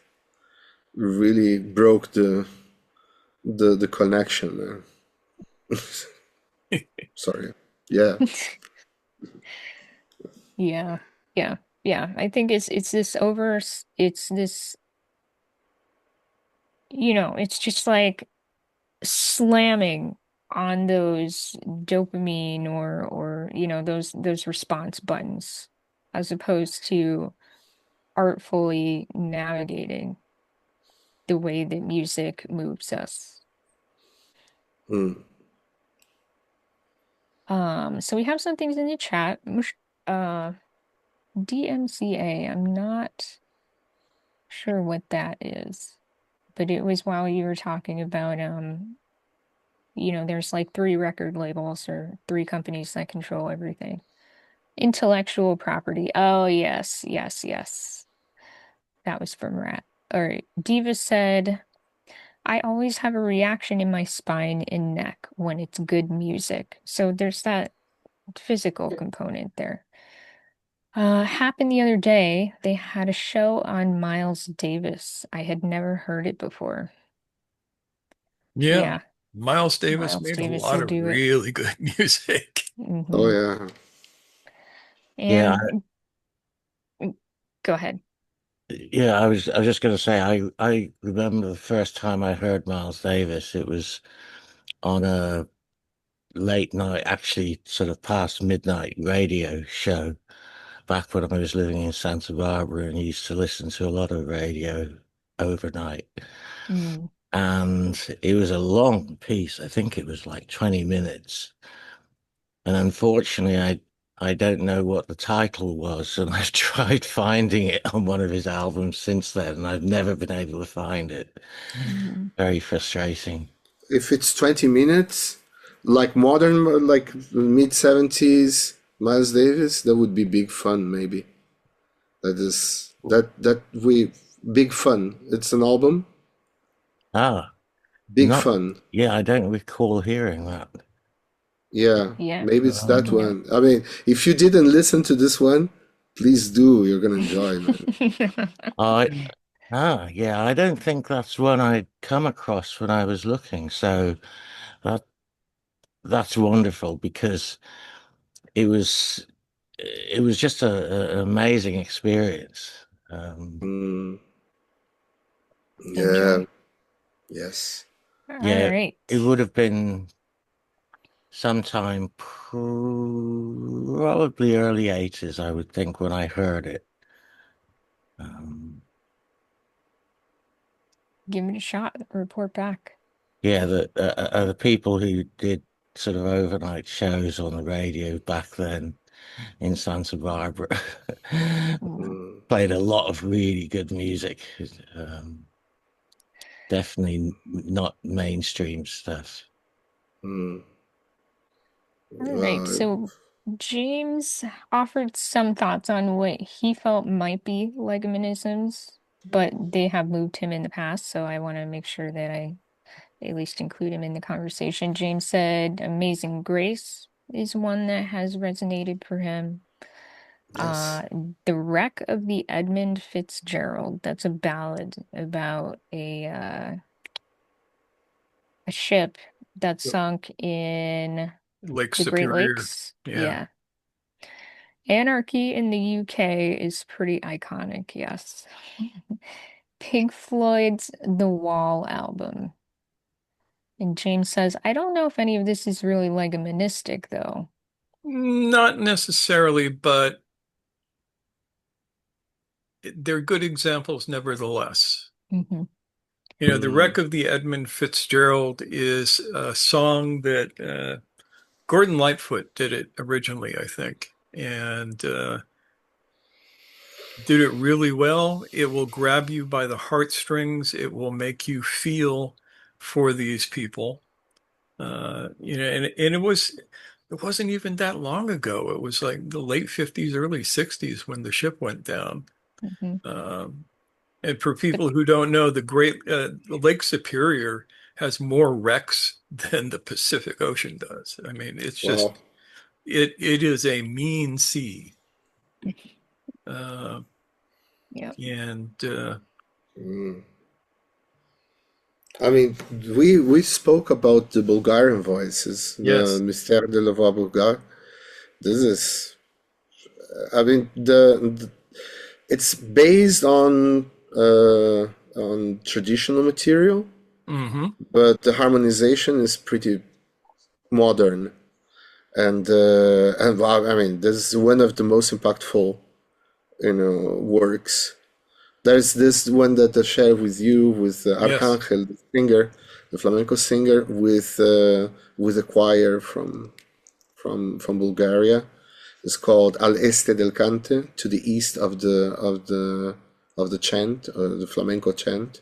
really broke the connection, man. Sorry. Yeah. Yeah, yeah, yeah. I think it's this it's this, it's just like slamming on those dopamine or those response buttons as opposed to artfully navigating the way that music moves us. Mm. So we have some things in the chat. Uh, DMCA, I'm not sure what that is, but it was while you were talking about there's like three record labels or three companies that control everything. Intellectual property. Oh, yes, yes, yes. That was from Rat. All right. Diva said, I always have a reaction in my spine and neck when it's good music. So there's that physical component there. Happened the other day. They had a show on Miles Davis. I had never heard it before. Yeah. Yeah, Miles Davis Miles made a Davis lot will of do it. really good music. Oh Hmm. yeah. Yeah, And go ahead. yeah. I was just going to say, I remember the first time I heard Miles Davis. It was on a late night, actually, sort of past midnight radio show back when I was living in Santa Barbara and used to listen to a lot of radio overnight. Mm. And it was a long piece. I think it was like 20 minutes. And unfortunately, I don't know what the title was, and I've tried finding it on one of his albums since then, and I've never been able to find it. Mm. Very frustrating. If it's 20 minutes, like modern, like mid 70s Miles Davis, that would be big fun. Maybe that we big fun. It's an album. Ah, Big not, fun. yeah, I don't recall hearing that. Yeah, Yeah, maybe it's that maybe Um, not. one. I mean, if you didn't listen to this one, please do. You're gonna enjoy, man. I, yeah, I don't think that's one I'd come across when I was looking. So that that's wonderful because it was it was just an amazing experience. Mm, yeah. Enjoy. Yes. All Yeah, right. it would have been sometime probably early 80s, I would think, when I heard it. Um, Give it a shot. Report back. yeah, the people who did sort of overnight shows on the radio back then in Santa Barbara Mm. Mm, played a lot of really good music. Definitely not mainstream stuff. mm. All right. Well, So James offered some thoughts on what he felt might be legominisms, but they have moved him in the past, so I want to make sure that I at least include him in the conversation. James said Amazing Grace is one that has resonated for him. yes. Uh, The Wreck of the Edmund Fitzgerald. That's a ballad about a ship that sunk in Lake the Great Superior. Lakes. Yeah. Yeah. Anarchy in the UK is pretty iconic, yes. Pink Floyd's The Wall album. And James says, I don't know if any of this is really legomenistic, though. Not necessarily, but they're good examples nevertheless. Hmm. The Mm, Wreck of the Edmund Fitzgerald is a song that Gordon Lightfoot did it originally, I think. And did it really well. It will grab you by the heartstrings. It will make you feel for these people. And it wasn't even that long ago. It was like the late 50s, early 60s when the ship went down. Mhm. Um, and for But people who don't know, Lake Superior has more wrecks than the Pacific Ocean does. I mean, it's just Wow. it is a mean sea. Uh, yeah. and Mm. I mean, we spoke about the Bulgarian voices, the yes, Mystère de la Voix Bulgare. This is, I mean, it's based on traditional material, hmm, but the harmonization is pretty modern. And well, I mean, this is one of the most impactful, works. There's this one that I share with you with yes, Arcángel, the singer, the flamenco singer, with a choir from Bulgaria. It's called Al Este del Cante, to the east of the chant, the flamenco chant,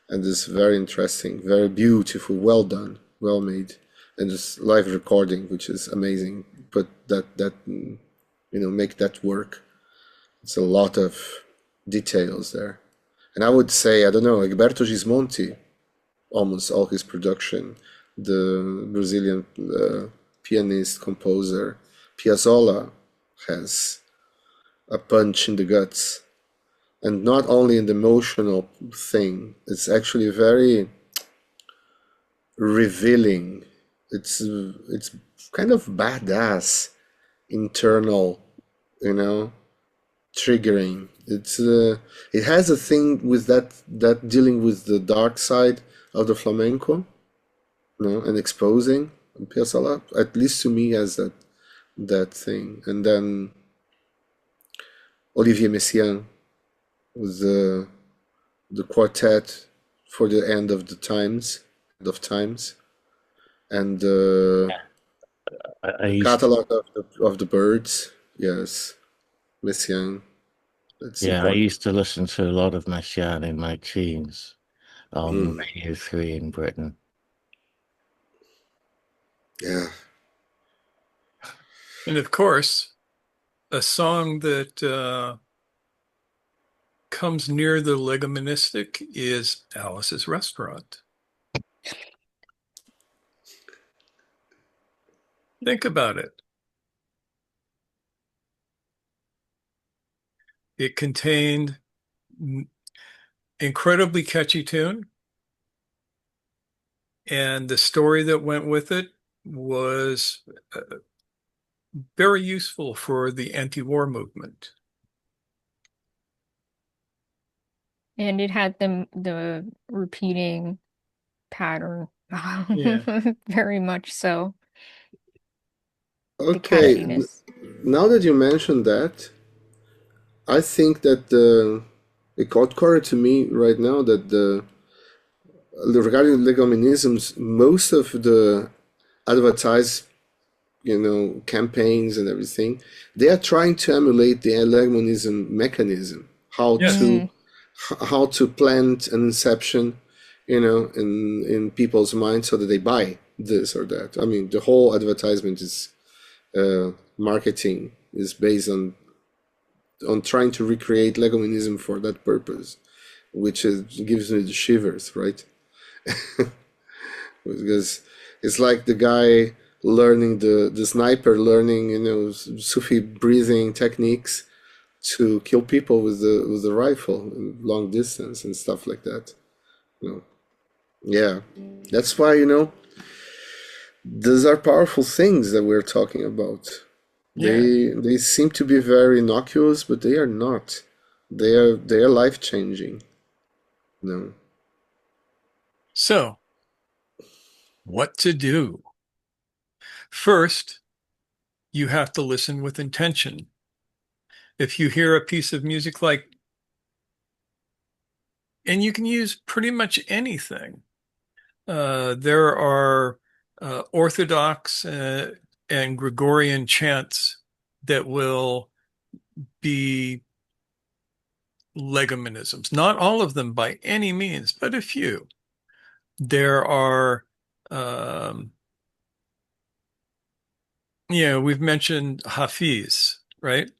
and it's very interesting, very beautiful, well done, well made, and just live recording, which is amazing. But make that work. It's a lot of details there. And I would say, I don't know, Egberto Gismonti, almost all his production, the Brazilian pianist, composer, Piazzolla has a punch in the guts. And not only in the emotional thing, it's actually very revealing. It's kind of badass, internal, you know, triggering. It has a thing with that dealing with the dark side of the flamenco, and exposing. And Piazzolla, at least to me, has that thing. And then Olivier Messiaen with the quartet for the end of times, and I the used to, catalog of the birds. Yes, Messiaen. That's yeah, I important. used to listen to a lot of Messiaen in my teens on Mm, Radio 3 in Britain. yeah. and of course, a song that comes near the legomenistic is Alice's Restaurant. Think about it. It contained incredibly catchy tune, and the story that went with it was very useful for the anti-war movement. And it had the repeating pattern. Yeah. Very much so. The Okay. catchiness. Now that you mentioned that, I think that it occurred to me right now that regarding legominisms, most of the advertised, campaigns and everything, they are trying to emulate the legominism mechanism, how to Mm, how to plant an inception, in people's minds so that they buy this or that. I mean, the whole advertisement is marketing is based on trying to recreate legominism for that purpose, which gives me the shivers, right? Because it's like the guy learning the sniper learning, Sufi breathing techniques to kill people with the rifle long distance and stuff like that. You know, yeah, that's why these are powerful things that we're talking about. Yeah. They seem to be very innocuous, but they are not. They are life changing. No. So, what to do? First, you have to listen with intention. If you hear a piece of music and you can use pretty much anything. There are Orthodox and Gregorian chants that will be legominisms. Not all of them by any means, but a few. There are, we've mentioned Hafiz, right?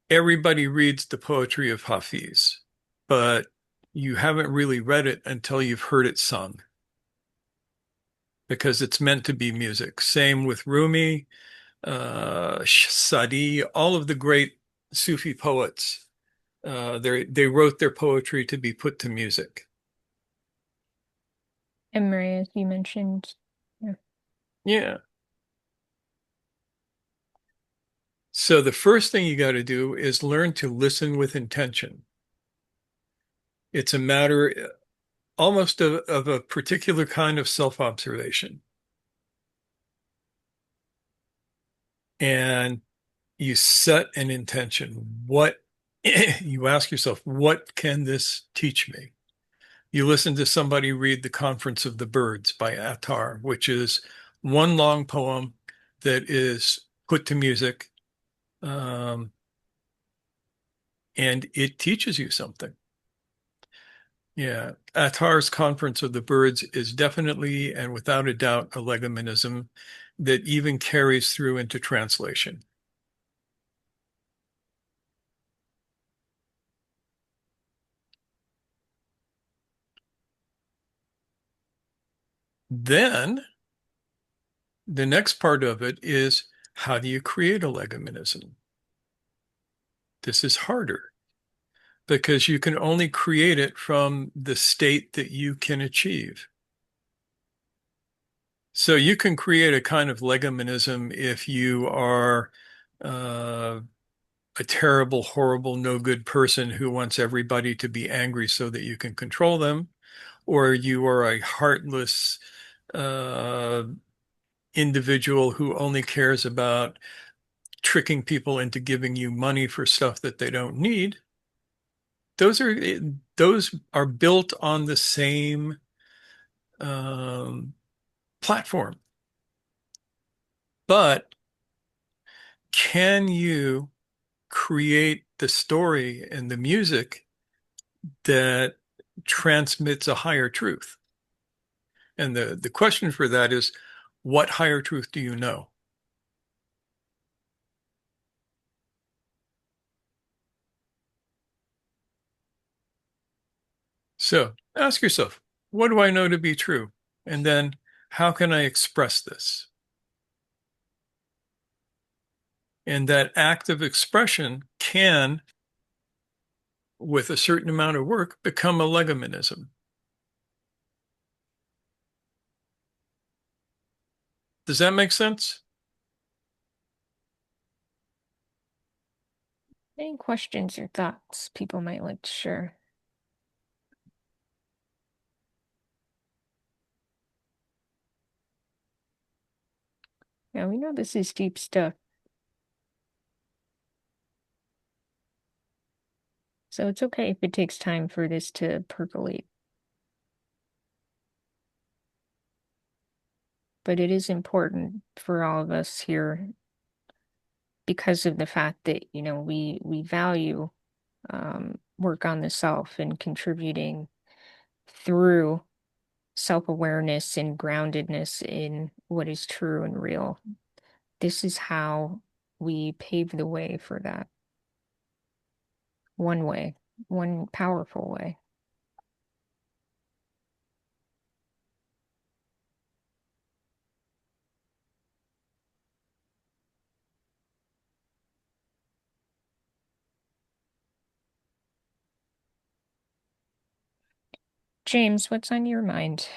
Everybody reads the poetry of Hafiz, but you haven't really read it until you've heard it sung because it's meant to be music. Same with Rumi, Sadi, all of the great Sufi poets. They wrote their poetry to be put to music. Emre, as you mentioned. Yeah. Yeah. So the first thing you got to do is learn to listen with intention. It's a matter almost of a particular kind of self-observation. And you set an intention. What you ask yourself, what can this teach me? You listen to somebody read The Conference of the Birds by Attar, which is one long poem that is put to music, and it teaches you something. Yeah, Attar's Conference of the Birds is definitely and without a doubt a legominism that even carries through into translation. Then the next part of it is, how do you create a legominism? This is harder because you can only create it from the state that you can achieve. So you can create a kind of legominism if you are a terrible, horrible, no good person who wants everybody to be angry so that you can control them, or you are a heartless uh, individual who only cares about tricking people into giving you money for stuff that they don't need. Those are built on the same platform. But can you create the story and the music that transmits a higher truth? And the question for that is, what higher truth do you know? So ask yourself, what do I know to be true? And then how can I express this? And that act of expression can, with a certain amount of work, become a legominism. Does that make sense? Any questions or thoughts people might like to share? Yeah, we know this is deep stuff. So it's okay if it takes time for this to percolate. But it is important for all of us here because of the fact that, we value work on the self and contributing through self-awareness and groundedness in what is true and real. This is how we pave the way for that. One way, one powerful way. James, what's on your mind?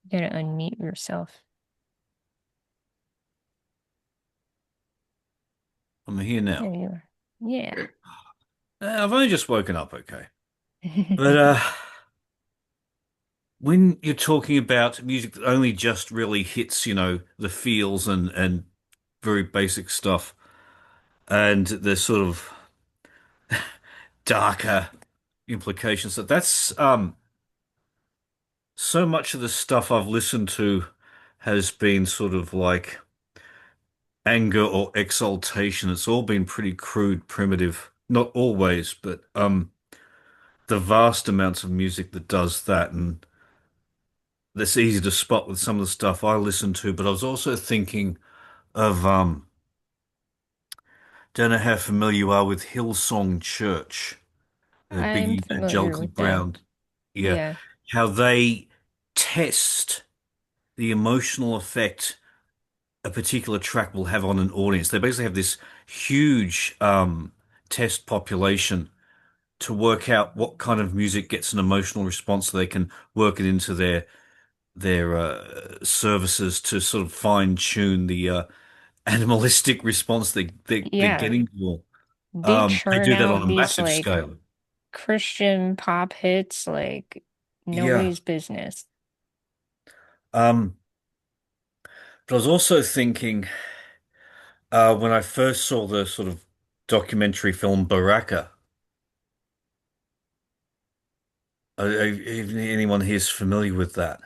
You gotta unmute yourself. I'm here now. There you are. Yeah. I've only just woken up, okay. But when you're talking about music that only just really hits, the feels and very basic stuff, and the sort of darker implications, that's so much of the stuff I've listened to has been sort of like anger or exaltation. It's all been pretty crude, primitive. Not always, but the vast amounts of music that does that, and that's easy to spot with some of the stuff I listen to. But I was also thinking of don't know how familiar you are with Hillsong Church, the big I'm familiar evangelical with them. ground. Yeah, Yeah. how they test the emotional effect a particular track will have on an audience. They basically have this huge test population to work out what kind of music gets an emotional response so they can work it into their services to sort of fine tune the animalistic response they're Yeah. getting to. They They churn do that on out a these massive like scale. Christian pop hits like Yeah. nobody's business. Um, but I was also thinking when I first saw the sort of documentary film Baraka, if anyone here is familiar with that,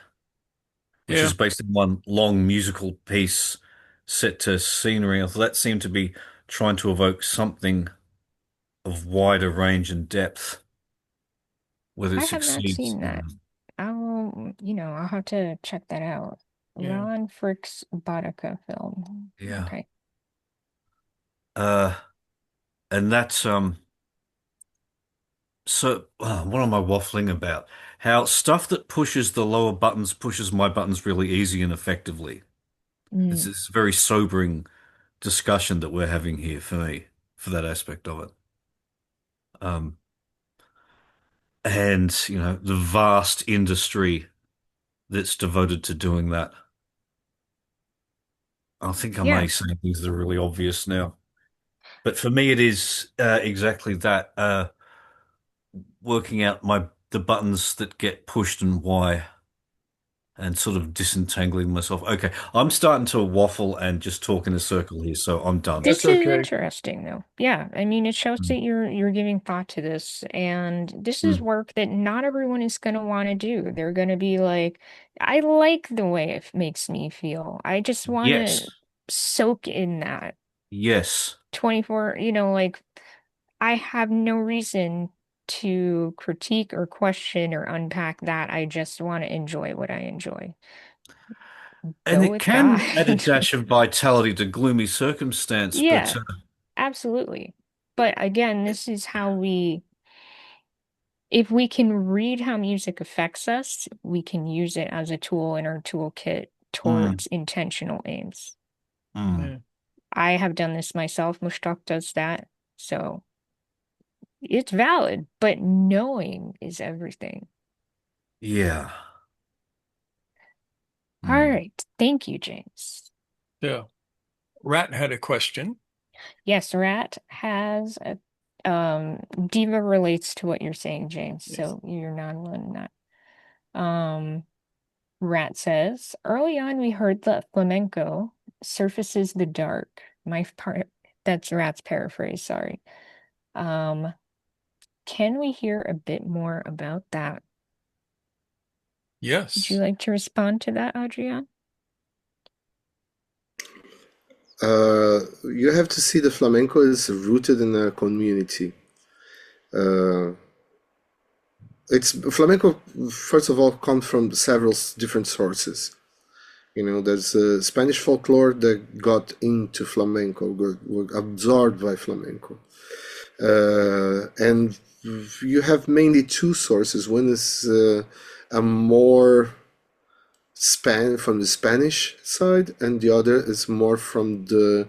which Yeah. is basically one long musical piece set to scenery. I thought that seemed to be trying to evoke something of wider range and depth. Whether it I have not succeeds, seen that. I'll have to check that out. Yeah. Ron Frick's Boudica film. yeah. Okay. Uh, and that's so what am I waffling about? How stuff that pushes the lower buttons pushes my buttons really easy and effectively. It's Mm. this very sobering discussion that we're having here for me, for that aspect of it. Um, and the vast industry that's devoted to doing that. I think I Yeah. may say things that are really obvious now, but for me, it is exactly that. Working out the buttons that get pushed and why, and sort of disentangling myself. Okay, I'm starting to waffle and just talk in a circle here, so I'm done. That's This is okay. interesting though. Yeah, I mean it shows Mm. that you're giving thought to this and this is Mm. work that not everyone is going to want to do. They're going to be like, I like the way it makes me feel. I just want to Yes, soak in that yes. 24, like I have no reason to critique or question or unpack that. I just want to enjoy what I enjoy. And Go it with God. can add a dash of vitality to gloomy circumstance, but Yeah, absolutely. But again, this is how if we can read how music affects us, we can use it as a tool in our toolkit mm, towards intentional aims. mm, Yeah. I have done this myself. Mushtaq does that. So it's valid, but knowing is everything. yeah. All Mm. right. Thank you, James. So, Rat had a question. Yes, Rat has a Diva relates to what you're saying, James. Yes. So you're not alone in that. Rat says, early on we heard that flamenco surfaces the dark. My part that's Rat's paraphrase, sorry. Um, can we hear a bit more about that? Would you Yes. like to respond to that, Adrián? You have to see the flamenco is rooted in a community. Uh, it's flamenco. First of all, comes from several different sources. There's Spanish folklore that got into flamenco, were absorbed by flamenco, and you have mainly two sources. One is a more from the Spanish side, and the other is more from the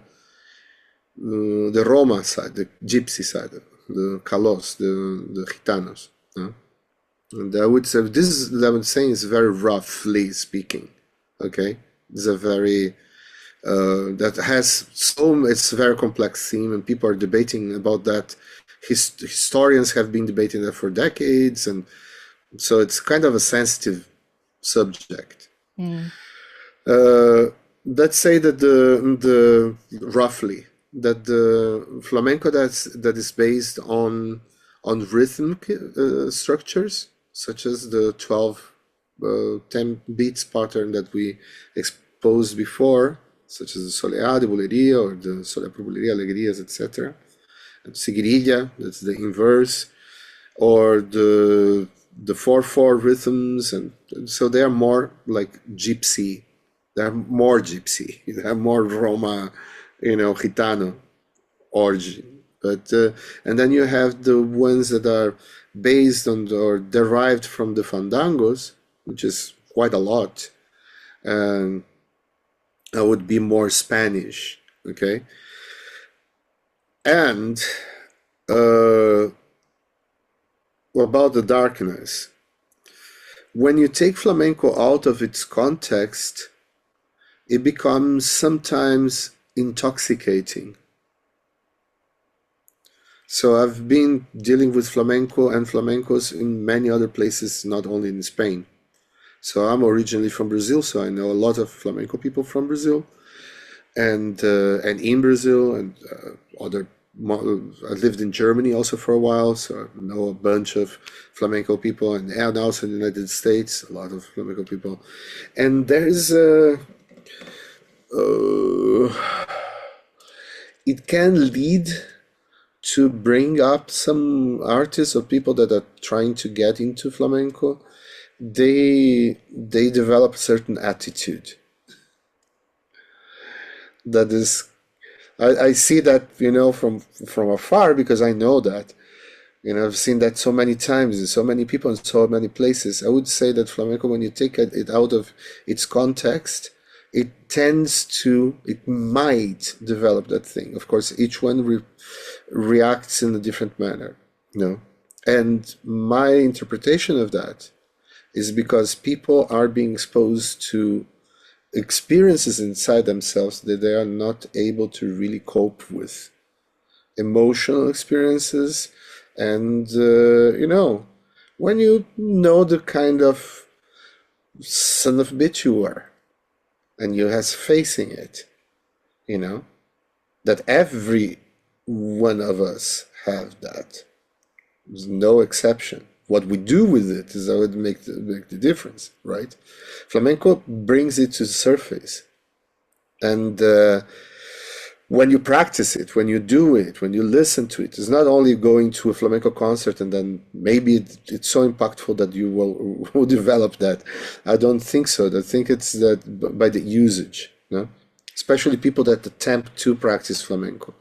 Roma side, the Gypsy side, the Kalos, the Gitanos. And I would say this is what I'm saying is very roughly speaking. Okay, it's a very that has it's a very complex theme, and people are debating about that. Historians have been debating that for decades, and so it's kind of a sensitive subject. Mm. Let's say that the roughly that the flamenco that is based on rhythmic structures such as the 12 10 beats pattern that we exposed before, such as the Soleá de Bulería or the Soleá por Bulería, Alegrías, etc. And Seguirilla, that's the inverse, or the 4/4 rhythms, and so they are more like gypsy. They're more gypsy. They have more Roma, Gitano origin. But and then you have the ones that are based on or derived from the fandangos, which is quite a lot, and that would be more Spanish, okay? And about the darkness, when you take flamenco out of its context, it becomes sometimes intoxicating. So I've been dealing with flamenco and flamencos in many other places, not only in Spain. So I'm originally from Brazil, so I know a lot of flamenco people from Brazil, and in Brazil, and other. I lived in Germany also for a while, so I know a bunch of flamenco people, and also in the United States, a lot of flamenco people. And there's it can lead to bring up some artists or people that are trying to get into flamenco. They develop a certain attitude that is, I see that, from afar, because I know that, I've seen that so many times in so many people in so many places. I would say that flamenco, when you take it out of its context, it might develop that thing. Of course, each one reacts in a different manner, and my interpretation of that is because people are being exposed to experiences inside themselves that they are not able to really cope with, emotional experiences. And when you know the kind of son of a bitch you are, and you has facing it, that every one of us have that. There's no exception. What we do with it is that would make the difference, right? Flamenco brings it to the surface. And when you practice it, when you do it, when you listen to it, it's not only going to a flamenco concert and then maybe it's so impactful that you will develop that. I don't think so. I think it's that by the usage, especially people that attempt to practice flamenco.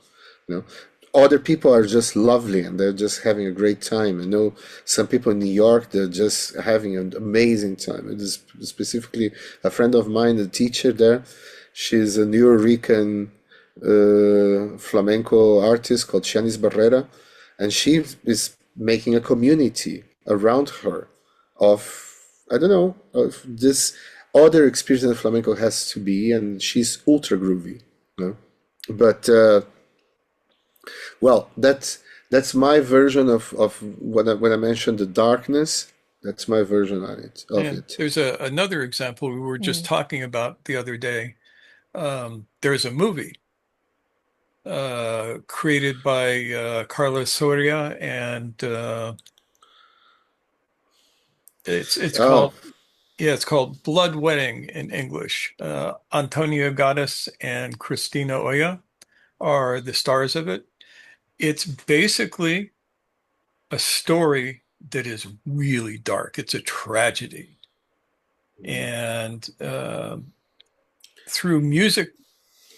Other people are just lovely and they're just having a great time. I know some people in New York, they're just having an amazing time. It is specifically a friend of mine, the teacher there. She's a New Rican flamenco artist called Shanice Barrera, and she is making a community around her of, I don't know, of this other experience that flamenco has to be, and she's ultra groovy. But well, that's my version of when I mentioned the darkness. That's my version of it. There's another example we were just talking about the other day. There's a movie created by Carlos Soria, and it's called Blood Wedding in English. Antonio Gaddis and Cristina Oya are the stars of it. It's basically a story that is really dark. It's a tragedy. And through music,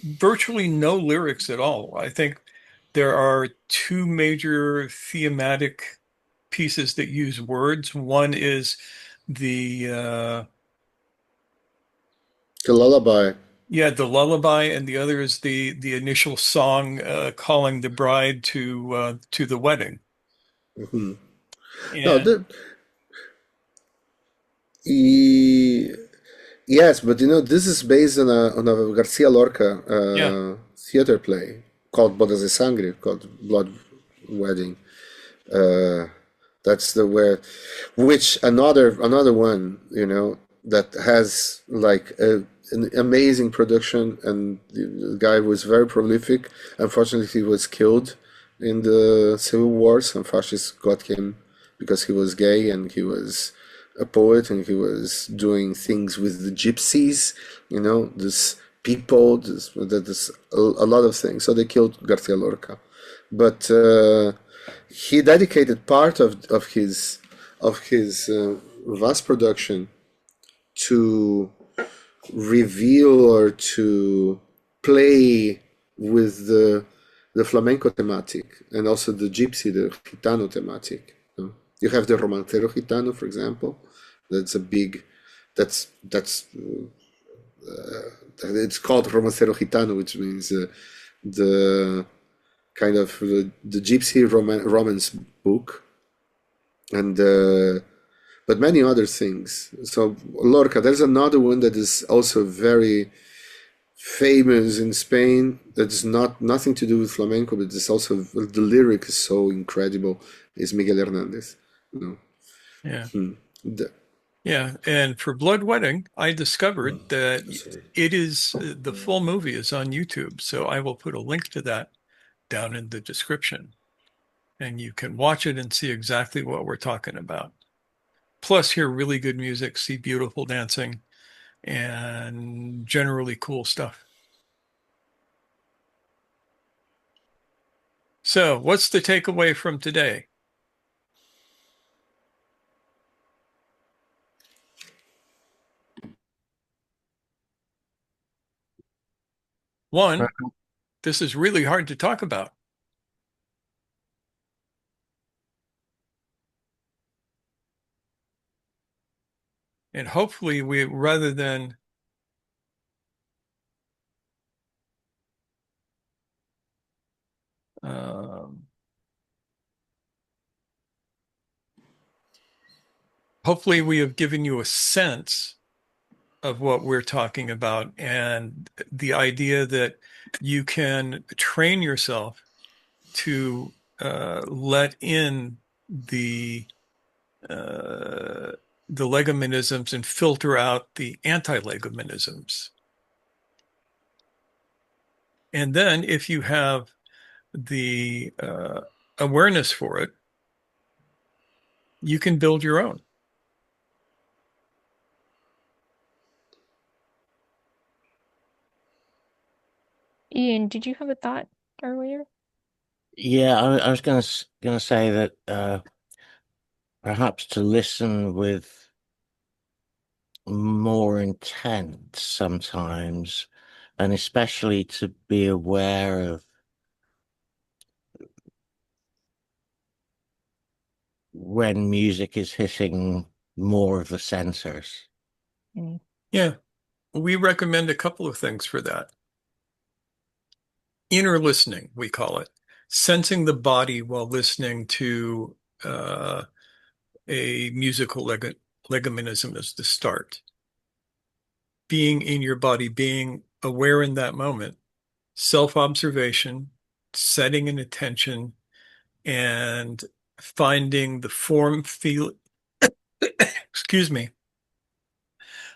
virtually no lyrics at all. I think there are two major thematic pieces that use words. One is the lullaby. Yeah, the lullaby, and the other is the initial song calling the bride to the wedding. Mm-hmm. And yes, but this is based on a Garcia Lorca theater play called Bodas de Sangre, called Blood Wedding. That's which another one, that has like an amazing production, and the guy was very prolific. Unfortunately, he was killed in the civil war. Some fascists got him because he was gay and he was a poet and he was doing things with the gypsies, this people. That is a lot of things. So they killed Garcia Lorca, but he dedicated part of his vast production to reveal or to play with the flamenco thematic and also the gypsy, the gitano thematic. You have the romancero gitano, for example. That's a big. That's it's called romancero gitano, which means the kind of the gypsy romance book, and but many other things. So Lorca, there's another one that is also very famous in Spain. That's not nothing to do with flamenco, but it's also the lyric is so incredible. Is Miguel Hernandez? You know. Yeah. The, Yeah. And for Blood Wedding, I discovered that sorry. it is the full movie is on YouTube. So I will put a link to that down in the description. And you can watch it and see exactly what we're talking about. Plus, hear really good music, see beautiful dancing, and generally cool stuff. So, what's the takeaway from today? One, this is really hard to talk about. And hopefully, we rather than um, hopefully, we have given you a sense of what we're talking about and the idea that you can train yourself to let in the uh, the legominisms and filter out the anti-legominisms. And then if you have the awareness for it, you can build your own. Ian, did you have a thought earlier? Yeah, I was gonna say that perhaps to listen with more intent sometimes, and especially to be aware of when music is hitting more of the centers. Mm. Yeah, we recommend a couple of things for that. Inner listening, we call it. Sensing the body while listening to a musical legominism is the start. Being in your body, being aware in that moment, self-observation, setting an attention, and finding the form feel excuse me,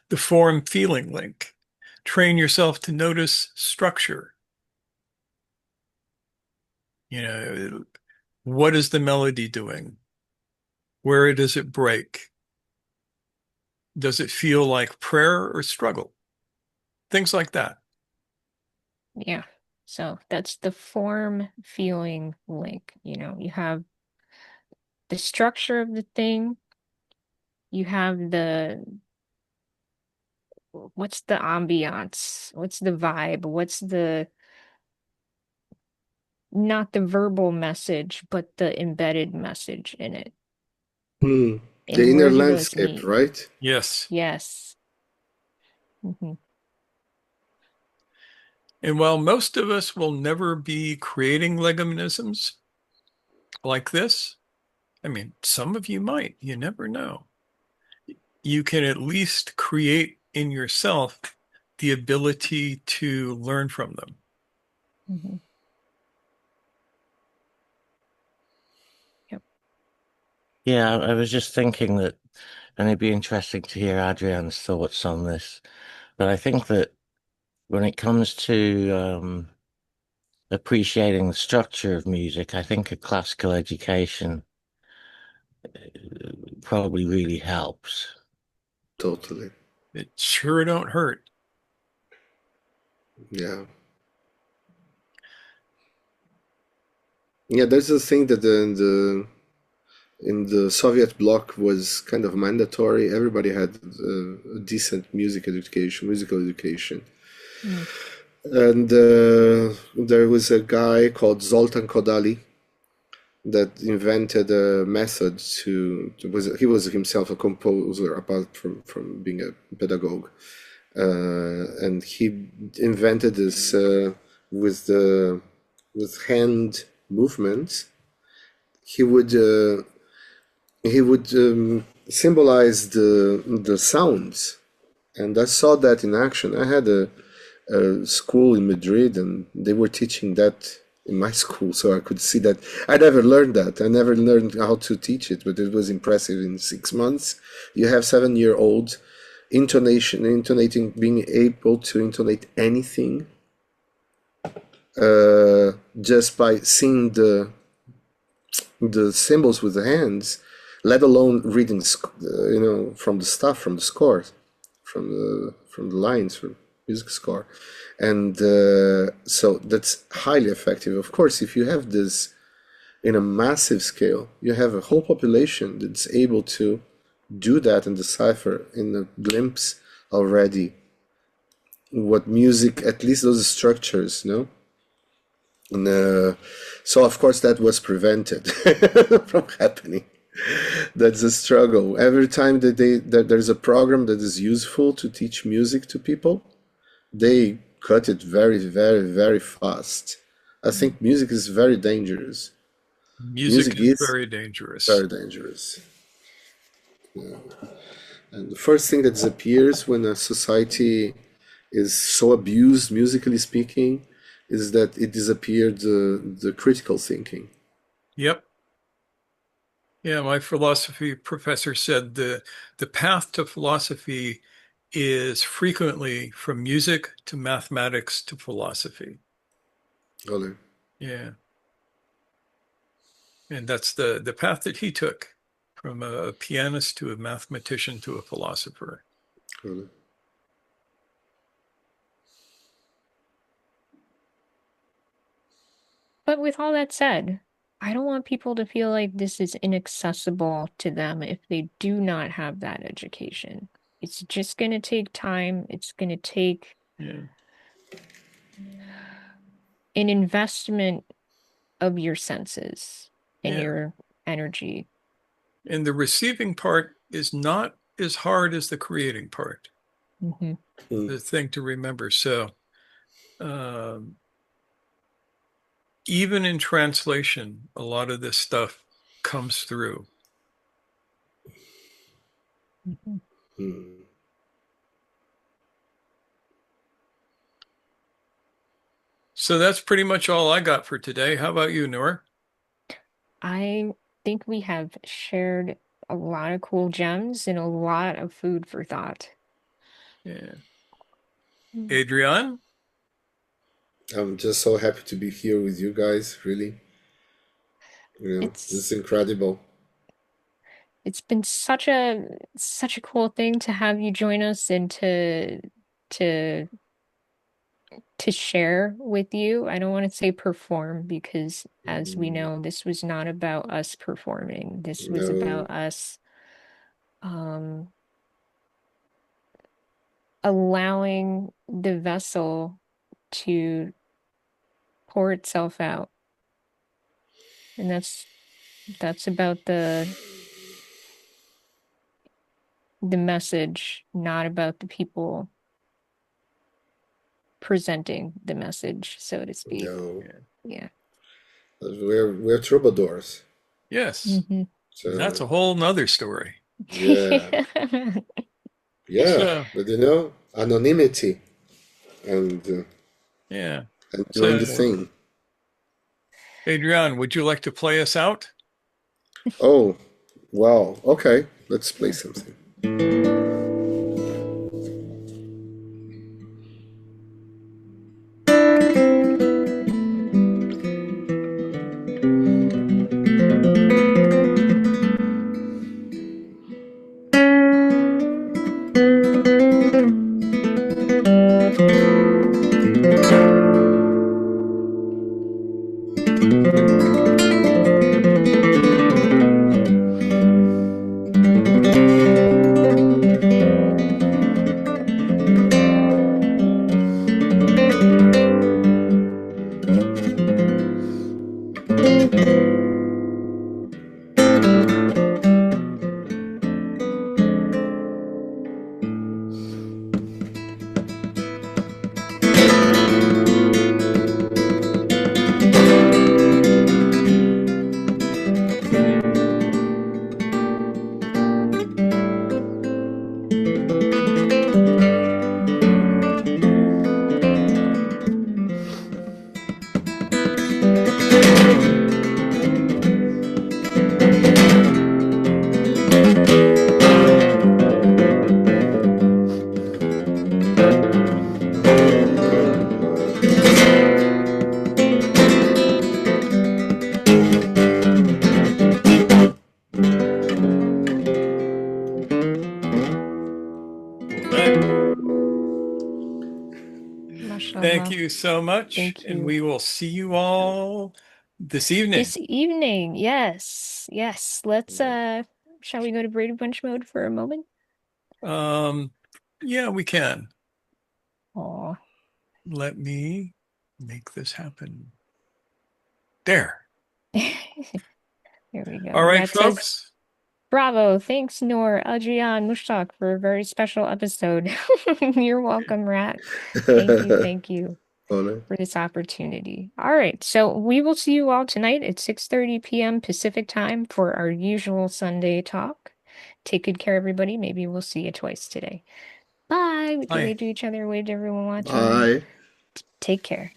the form feeling link. Train yourself to notice structure. You know, what is the melody doing? Where does it break? Does it feel like prayer or struggle? Things like that. Yeah. So that's the form feeling link. You have the structure of the thing, you have what's the ambiance? What's the vibe? What's the not the verbal message, but the embedded message in it? The And inner where do those landscape, meet? right? Yes. Yes. Hmm. And while most of us will never be creating legomenisms like this, I mean, some of you might, you never know. You can at least create in yourself the ability to learn from them. Hmm. Yep. Yeah, I was just thinking that, and it'd be interesting to hear Adrian's thoughts on this. But I think that when it comes to appreciating the structure of music, I think a classical education probably really helps. Totally. It sure don't hurt. Yeah. Yeah, there's a thing that in the Soviet bloc was kind of mandatory. Everybody had a decent musical education. Mm. And there was a guy called Zoltan Kodaly that invented a method he was himself a composer apart from being a pedagogue. And he invented this with the with hand movements. He would symbolize the sounds, and I saw that in action. I had a school in Madrid, and they were teaching that in my school, so I could see that. I never learned that. I never learned how to teach it, but it was impressive. In 6 months, you have 7-year-old intonating, being able to intonate anything just by seeing the symbols with the hands, let alone reading, from the stuff, from the score, from the lines, from music score, and so that's highly effective. Of course, if you have this in a massive scale, you have a whole population that's able to do that and decipher in a glimpse already what music, at least those structures, and so of course that was prevented from happening. That's a struggle. Every time that there's a program that is useful to teach music to people, they cut it very, very, very fast. I think music is very dangerous. Music is Is very dangerous. very dangerous. Yeah. And the first thing that disappears when a society is so abused, musically speaking, is that it disappeared the critical thinking. Yep. Yeah, my philosophy professor said the path to philosophy is frequently from music to mathematics to philosophy. Ole. Yeah. And that's the path that he took, from a pianist to a mathematician to a philosopher. Ole. But with all that said, I don't want people to feel like this is inaccessible to them if they do not have that education. It's just going to take time. It's going to take Yeah. an investment of your senses and Yeah. your energy. And the receiving part is not as hard as the creating part. Mm-hmm. The thing to remember. So even in translation, a lot of this stuff comes through. Mm-hmm. So that's pretty much all I got for today. How about you, Noor? I think we have shared a lot of cool gems and a lot of food for thought. Yeah. Mm. Adrián? I'm just so happy to be here with you guys, really. This is incredible. It's been such a cool thing to have you join us and to share with you. I don't want to say perform because as we know, this was not about us performing. This was No, about us um allowing the vessel to pour itself out. And that's about the message, not about the people presenting the message, so to speak. no. Yeah. We're troubadours. Yes. Mm-hmm. So That's a whole nother story. yeah, yeah. So, But anonymity and yeah. and doing the So, thing. Adrián, would you like to play us out? Oh, wow. Okay, let's play something. so much, Thank and you. we will see you all this evening. This evening, yes. Let's shall we go to Brady Bunch mode for a moment? Yeah, we can. Aw. Let me make this happen. There. There we go. All right, Yeah, it says folks. bravo. Thanks, Noor, Adrián, Mushtaq, for a very special episode. You're welcome, Rat. Thank you Honor. for this opportunity. All right, so we will see you all tonight at 6:30 p.m. Pacific time for our usual Sunday talk. Take good care, everybody. Maybe we'll see you twice today. Bye. We can Bye. wave to each other, wave to everyone watching. Bye. Take care.